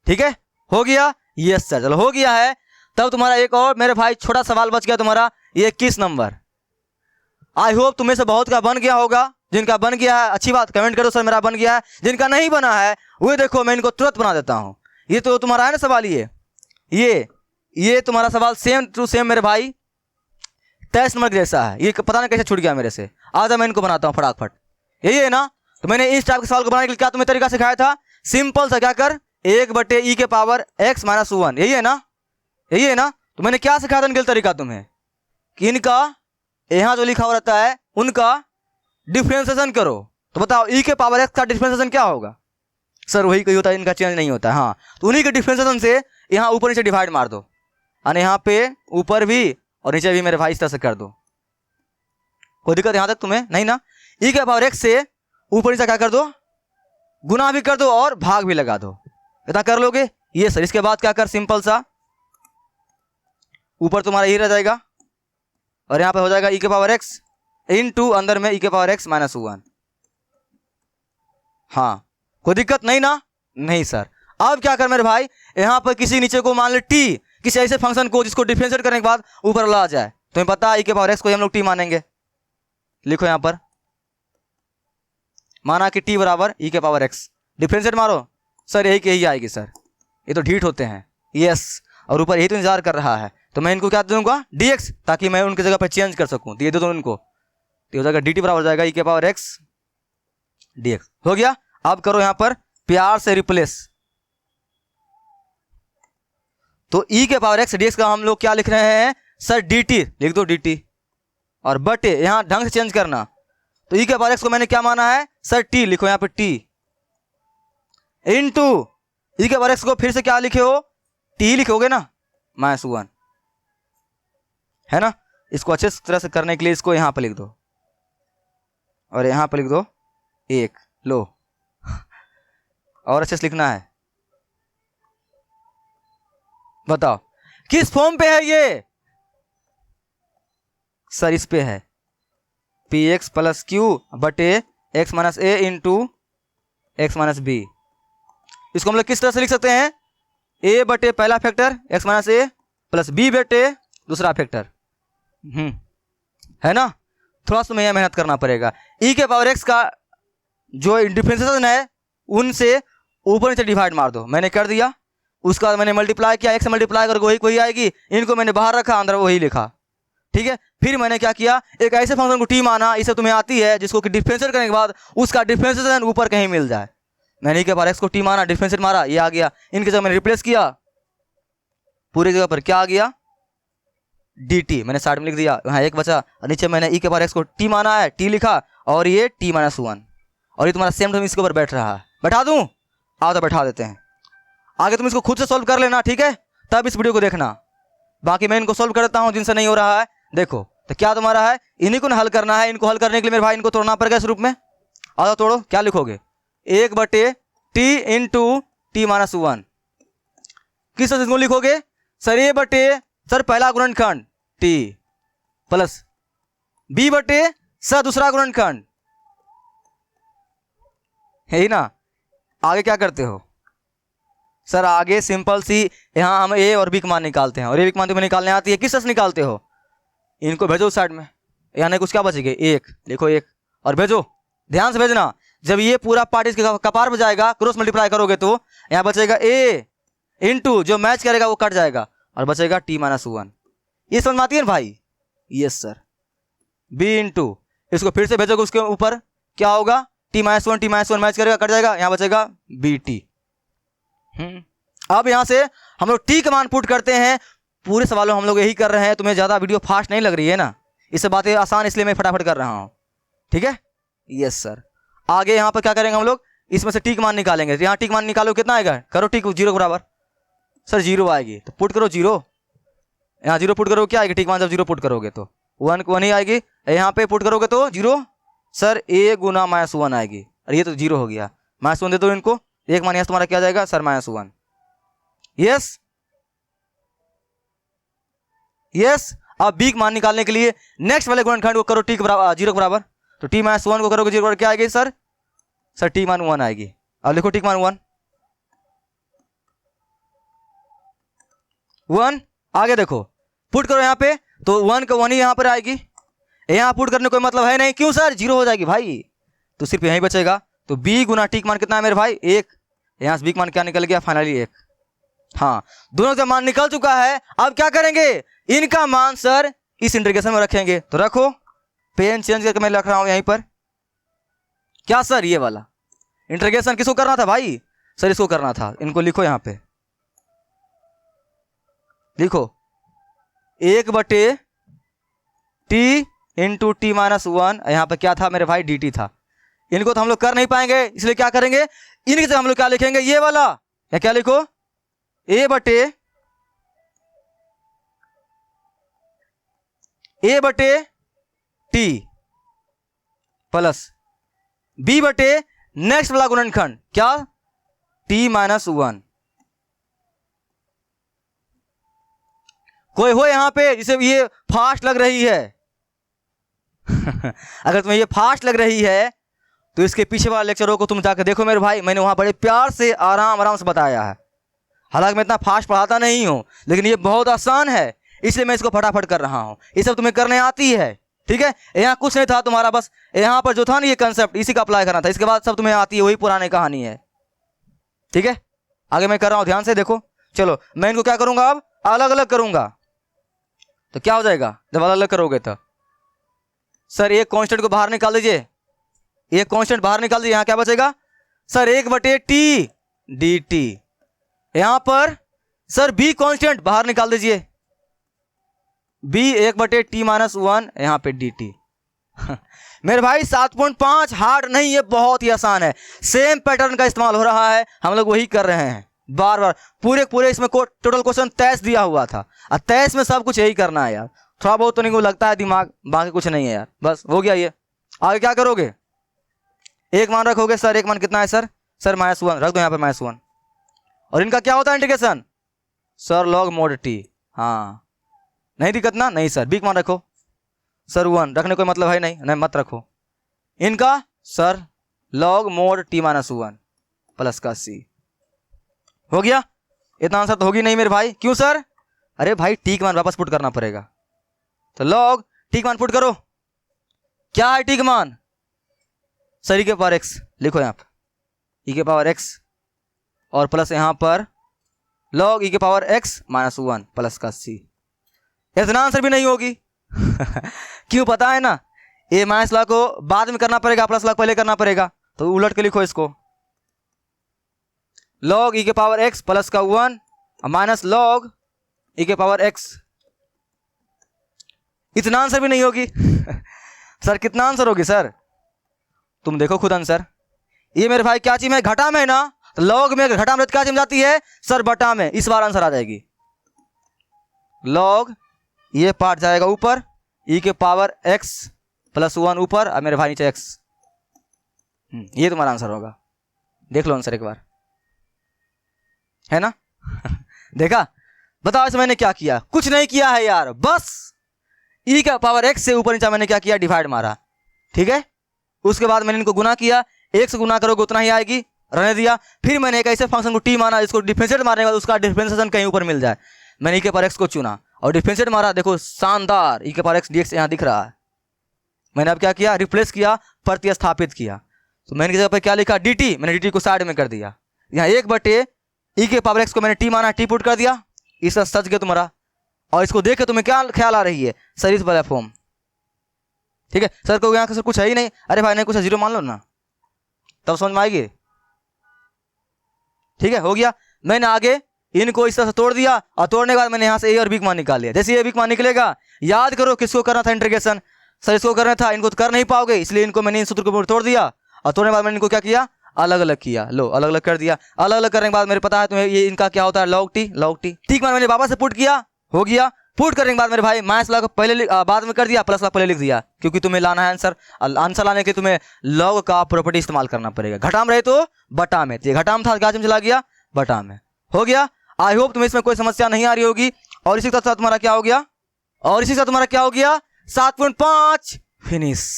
ठीक है, हो गया। यस सर, चलो हो गया है। तब तुम्हारा एक और मेरे भाई छोटा सवाल बच गया तुम्हारा, ये 21 नंबर। आई होप तुम्हें से बहुत का बन गया होगा। जिनका बन गया है अच्छी बात, कमेंट करो सर मेरा बन गया है। जिनका नहीं बना है वो देखो मैं इनको तुरंत बना देता हूं। ये तो तुम्हारा है ना सवाल, ये तुम्हारा सवाल सेम टू सेम मेरे भाई 23 नंबर जैसा है। ये पता नहीं कैसे छूट गया मेरे से। आज मैं इनको बनाता हूँ फटाफट। यही है ना? तो मैंने इस टाइप के सवाल को बनाने के लिए क्या तुम्हें तरीका सिखाया था, सिंपल सा, क्या कर, 1/e के पावर x - 1। यही है ना, यही है ना? तो मैंने क्या सिखाया था इनके तरीका तुम्हें, कि इनका यहां जो लिखा हुआ रहता है उनका डिफरेंशिएशन करो। तो बताओ e के पावर x का डिफरेंशिएशन क्या होगा? सर वही कोई होता है, इनका चेंज नहीं होता है। हाँ, तो उन्हीं के डिफरेंशिएशन से यहाँ ऊपर नीचे डिवाइड मार दो, और यहाँ पे ऊपर भी और नीचे भी मेरे भाई इस तरह से कर दो। कोई दिक्कत यहां तक तुम्हें नहीं ना? e के पावर x से ऊपर नीचे क्या कर दो, गुना भी कर दो और भाग भी लगा दो। इतना कर लोगे? ये सर। इसके बाद क्या कर, सिंपल सा, ऊपर तुम्हारा ये रह जाएगा और यहां पे हो जाएगा e के पावर x इनटू अंदर में e के पावर x - 1। हाँ, कोई दिक्कत नहीं ना? नहीं सर। अब क्या कर मेरे भाई, यहां पर किसी नीचे को मान ले t, किसी ऐसे फंक्शन को जिसको डिफरेंशिएट करने के बाद ऊपर ला जाए। तुम्हें पता है e के पावर x को हम लोग t मानेंगे। लिखो यहां पर, माना कि t बराबर e के पावर x, डिफरेंशिएट मारो। सर यही यही आएगी सर, ये तो ढीठ होते हैं। यस, और ऊपर यही तो इंतजार कर रहा है, तो मैं इनको क्या दूंगा, dx, ताकि मैं उनकी जगह पर चेंज कर सकूं। तो ये दे दो इनको, तो हो जाएगा dt बराबर हो जाएगा e के पावर x dx। हो गया। अब करो यहां पर प्यार से रिप्लेस। तो e के पावर x dx का हम लोग क्या लिख रहे हैं सर, dt लिख दो, dt, और बटे यहां ढंग से चेंज करना। तो e के पावर x को मैंने क्या माना है सर, t, लिखो यहां पर t, इनटू e के पावर x को फिर से क्या लिखे हो, t लिखोगे ना, -1, है ना? इसको अच्छे तरह से करने के लिए इसको यहां पर लिख दो और यहां पर लिख दो 1, लो, और अच्छे से लिखना है। बताओ किस फॉर्म पे है ये सर? इस पे है, px + q बटे x - a into x - b। इसको हम लोग किस तरह से लिख सकते हैं, a बटे पहला factor x - a plus b बटे दूसरा फैक्टर। है ना? थोड़ा सा यह मेहनत करना पड़ेगा। e के पावर x का जो डिफरेंशिएशन है उनसे ऊपर नीचे डिवाइड मार दो। मैंने कर दिया। उसका बाद मैंने मल्टीप्लाई किया, x से मल्टीप्लाई करके वही वही आएगी। इनको मैंने बाहर रखा, अंदर वही लिखा। ठीक है, फिर मैंने क्या किया, एक ऐसे फंक्शन को t माना, इसे तुम्हें आती है, जिसको कि डिफरेंशिएट करने के बाद उसका डिफरेंशिएशन ऊपर कहीं मिल जाए। मैंने e के पावर x को t माना, डिफरेंशिएट मारा, ये आ गया। इनकी जगह मैंने रिप्लेस किया, पूरी जगह पर क्या आ गया, dt, मैंने साइड में लिख दिया, यहाँ 1 बचा, और नीचे मैंने e के पावर x को t माना है, t लिखा, और ये t - 1, और ये तुम्हारा सेम टर्म इसके ऊपर बैठ रहा है। बैठा दूं? आओ तो बैठा देते हैं। आगे तुम इसको खुद से सॉल्व कर लेना, ठीक है? तब इस वीडियो को देखना। बाकी मैं इनको सॉल्व कर देता हूं जिनसे नहीं हो रहा है। देखो तो क्या तुम्हारा है, इन्हीं को हल करना है। इनको हल करने के लिए मेरे भाई इनको तोड़ना पड़ेगा इस रूप में। आओ तोड़ो, क्या लिखोगे, 1/t इंटू t - 1। किस तरह से इसको लिखोगे सर, a बटे सर पहला गुणनखंड t प्लस b बटे सर दूसरा गुणनखंड, है ही ना? आगे क्या करते हो, सर आगे सिंपल सी, यहाँ हम ए और बी का मान निकालते हैं और ए बी का मान तुम्हें निकालने आती है, किस तरह से निकालते हो? इनको भेजो उस साइड में, यानी कुछ क्या बचेगा? एक, लिखो एक और भेजो, ध्यान से भेजना। जब ये पूरा पार्ट इसके कपार पर जाएगा, क्रॉस मल्टीप्लाई करोगे तो यहाँ बचेगा ए इंटू जो मैच करेगा वो कट जाएगा और बचेगा t-1। ये समझ में आती है ना भाई? Yes sir. बी इंटू इसको फिर से भेजोगे, उसके ऊपर क्या होगा? t-1 मैच करेगा कट जाएगा, यहाँ बचेगा बी टी। अब यहाँ से हम लोग टी का मान पुट करते हैं। पूरे सवालों हम लोग यही कर रहे हैं। तुम्हें ज़्यादा वीडियो फास्ट नहीं लग रही है ना? इससे बातें आसान इसलिए मैं फटाफट कर रहा हूँ, ठीक है? Yes sir. आगे यहाँ पर क्या करेंगे हम लोग? इसमें से टी का मान निकालेंगे। यहाँ टी का मान निकालो, कितना आएगा? करो टी को 0 के बराबर। सर 0 आएगी तो पुट करो 0, यहाँ 0 पुट करोगे क्या आएगी? टी का मान जब 0 पुट करोगे तो 1 ही आएगी। यहाँ पे पुट करोगे तो 0। सर a गुना -1 आएगी, और ये तो 0 हो गया। -1 दे दो इनको, एक मान यहाँ तुम्हारा क्या जाएगा? सर -1। Yes yes. अब b का मान निकालने के लिए नेक्स्ट वाले गुणनखंड को करो टी के बराबर 0 के बराबर, तो t-1 को करोगे 0 के बराबर क्या आएगी सर? सर t-1 आएगी। अब लिखो t-1 1। आगे देखो पुट करो यहाँ पे, तो 1 का 1 ही यहाँ पर आएगी। यहाँ पुट करने कोई मतलब है नहीं, क्यों सर? 0 हो जाएगी भाई, तो सिर्फ यहीं बचेगा। तो b गुना टी का मान कितना है मेरे भाई? 1। यहाँ से b का मान क्या निकल गया? फाइनली 1। हाँ, दोनों का मान निकल चुका है। अब क्या करेंगे? इनका मान सर इस इंटीग्रेशन में रखेंगे। तो रखो, पेन चेंज करके मैं लिख रहा हूं यहीं पर। क्या सर? ये वाला इंटीग्रेशन किसको करना था भाई? सर इसको करना था। इनको लिखो यहाँ पे, लिखो 1/t इंटू t-1। यहाँ पे क्या था मेरे भाई? dt था। इनको तो हम लोग कर नहीं पाएंगे, इसलिए क्या करेंगे? इनकी जगह हम लोग क्या लिखेंगे? ये वाला, या क्या लिखो? a/t प्लस b/, नेक्स्ट वाला गुणनखंड क्या? t-1। कोई हो यहाँ पे जिसे ये फास्ट लग रही है? अगर तुम्हें ये फास्ट लग रही है तो इसके पीछे वाले लेक्चरों को तुम जाकर देखो मेरे भाई। मैंने वहां बड़े प्यार से आराम से बताया है। हालांकि मैं इतना फास्ट पढ़ाता नहीं हूं, लेकिन ये बहुत आसान है, इसलिए मैं इसको फटाफट कर रहा हूं। ये सब तुम्हें करने आती है, ठीक है? यहाँ कुछ नहीं था तुम्हारा, बस यहाँ पर जो था ना ये कंसेप्ट, इसी का अप्लाई करना था। इसके बाद सब तुम्हें आती है, वही पुरानी कहानी है, ठीक है? आगे मैं कर रहा हूं, ध्यान से देखो। चलो मैं इनको क्या करूंगा? अब अलग अलग करूंगा। तो क्या हो जाएगा जब अलग अलग करोगे? तो सर एक कांस्टेंट को बाहर निकाल दीजिए, एक कांस्टेंट बाहर निकाल दीजिए। यहाँ क्या बचेगा? Sir 1/t dt। यहां पर सर b कांस्टेंट बाहर निकाल दीजिए, b 1/t-1 यहाँ पे dt। मेरे भाई 7.5 हार्ड नहीं, ये बहुत ही आसान है। सेम पैटर्न का इस्तेमाल हो रहा है, हम लोग वही कर रहे हैं बार बार। पूरे इसमें टोटल क्वेश्चन 23 दिया हुआ था, और 23 में सब कुछ यही करना है यार। थोड़ा बहुत तो नहीं को लगता है दिमाग, बाकी कुछ नहीं है यार। बस हो गया ये। आगे क्या करोगे? एक मान रखोगे। सर एक मान कितना है सर? सर -1 रख दो यहाँ पे -1। और इनका क्या होता है integration? Sir log mod t। हाँ, नहीं दिक्कत ना? नहीं सर। b का मान रखो। सर 1 रखने कोई मतलब है नहीं, मत रखो। इनका sir log mod t-1 plus का c। हो गया? इतना आंसर तो होगी नहीं मेरे भाई। क्यों सर? अरे भाई t का मान वापस पुट करना पड़ेगा। तो log t का मान पुट करो। क्या है t का मान? सर e के पावर x लिखो यहाँ पर, e के पावर x, और प्लस यहाँ पर log e के पावर x -1 प्लस का c। इतना आंसर भी नहीं होगी। क्यों पता है ना? ये माइनस लॉ को बाद में करना पड़ेगा, प्लस लॉ पहले करना पड़ेगा। तो उलट के लिखो इसको, log e के पावर x प्लस का 1 माइनस log e के पावर x। इतना आंसर भी नहीं होगी। सर कितना आंसर होगी सर? तुम देखो खुद आंसर। ये मेरे भाई क्या चीज में? घटा में ना, तो log में घटा में क्या चीज जाती है सर? बटा में। इस बार आंसर आ जाएगी। log ये पार्ट जाएगा ऊपर, e के पावर x प्लस 1 ऊपर, और मेरे भाई नीचे x। ये तुम्हारा आंसर होगा। देख लो आंसर एक बार, है ना? देखा? बताओ इसे मैंने क्या किया? कुछ नहीं किया है यार, बस e का पावर x से ऊपर नीचे मैंने क्या किया? डिवाइड मारा, ठीक है? उसके बाद मैंने इनको गुना किया। 1 से गुना करोगे उतना ही आएगी, रहने दिया। फिर मैंने एक ऐसे फंक्शन को टी माना जिसको डिफरेंशिएट मारने के बाद उसका डिफरेंशिएशन कहीं ऊपर मिल जाए। मैंने ई के पावर एक्स को चुना और डिफरेंशिएट मारा, देखो शानदार ई के पावर एक्स डीएक्स यहाँ दिख रहा है। मैंने अब क्या किया, रिप्लेस किया, प्रतिस्थापित किया। तो मैंने की जगह पर क्या लिखा, डी टी, मैंने डी टी को साइड में कर दिया। यहाँ 1/, ई के पावर एक्स को मैंने टी माना, टी पुट कर दिया, इसका सच गया तुम्हारा। और इसको देख के तुम्हें क्या ख्याल आ रही है, सरिस वाला फॉर्म। ठीक है, सर को यहाँ सर कुछ है ही नहीं, अरे भाई नहीं कुछ है, जीरो मान लो ना, तब समझ में आएगी। ठीक है, हो गया। मैंने आगे इनको इस तरह से तोड़ दिया और तोड़ने के बाद मैंने यहाँ से ए और बी मान निकाल लिया। जैसे ए बी मान निकलेगा, याद करो किसको करना था इंटीग्रेशन, सर इसको करना था, इनको तो कर नहीं पाओगे, इसलिए इनको मैंने इन सूत्र को तोड़ दिया और तोड़ने के बाद मैंने इनको क्या किया, अलग अलग किया। लो अलग अलग कर दिया। अलग अलग करने के बाद मेरे पता है तुम्हें ये इनका क्या होता है, लॉग टी, लॉग टी। ठीक, मैंने वापस से पुट किया, हो गया। पुट करने के बाद मेरे भाई माइनस लॉग पहले बाद में कर दिया, प्लस लॉग पहले लिख दिया, क्योंकि तुम्हें लाना है आंसर। आंसर लाने के लिए तुम्हें लॉग का प्रॉपर्टी इस्तेमाल करना पड़ेगा। घटा में रहे तो बटा में, तो घटा में था, क्या चला गया बटा में, हो गया। आई होप तुम्हें इसमें कोई समस्या नहीं आ रही होगी। और इसी के साथ तुम्हारा क्या हो गया, और इसी के साथ तुम्हारा क्या हो गया, 7.5 फिनिश।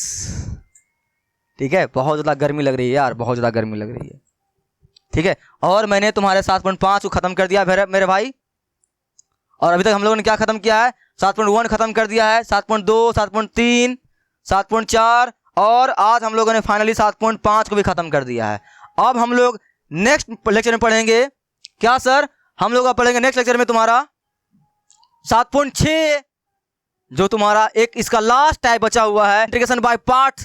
ठीक है, बहुत ज़्यादा गर्मी लग रही है यार, बहुत ज़्यादा गर्मी लग रही है। ठीक है, और मैंने तुम्हारे 7.5 को ख़त्म कर दिया मेरे भाई। और अभी तक हम लोगों ने क्या ख़त्म किया है, 7.1 ख़त्म कर दिया है, 7.2, 7.3, 7.4 और आज हम लोगों ने फाइनली 7.5 को भी ख़त्म कर दिया है। अब हम लोग नेक्स्ट लेक्चर में पढ़ेंगे क्या सर, हम लोग अब पढ़ेंगे नेक्स्ट लेक्चर में तुम्हारा 7.6, जो तुम्हारा एक इसका लास्ट टाइप बचा हुआ है, इंटीग्रेशन बाय पार्ट,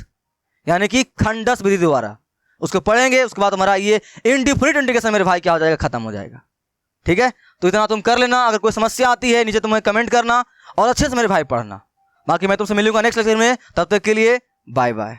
यानी कि खंडस विधि द्वारा, उसको पढ़ेंगे। उसके बाद हमारा ये इनडिफिनिट इंटीग्रेशन मेरे भाई क्या हो जाएगा, खत्म हो जाएगा। ठीक है, तो इतना तुम कर लेना। अगर कोई समस्या आती है नीचे तुम्हें कमेंट करना और अच्छे से मेरे भाई पढ़ना। बाकी मैं तुमसे मिलूंगा नेक्स्ट लेक्चर में, तब तक के लिए बाय बाय।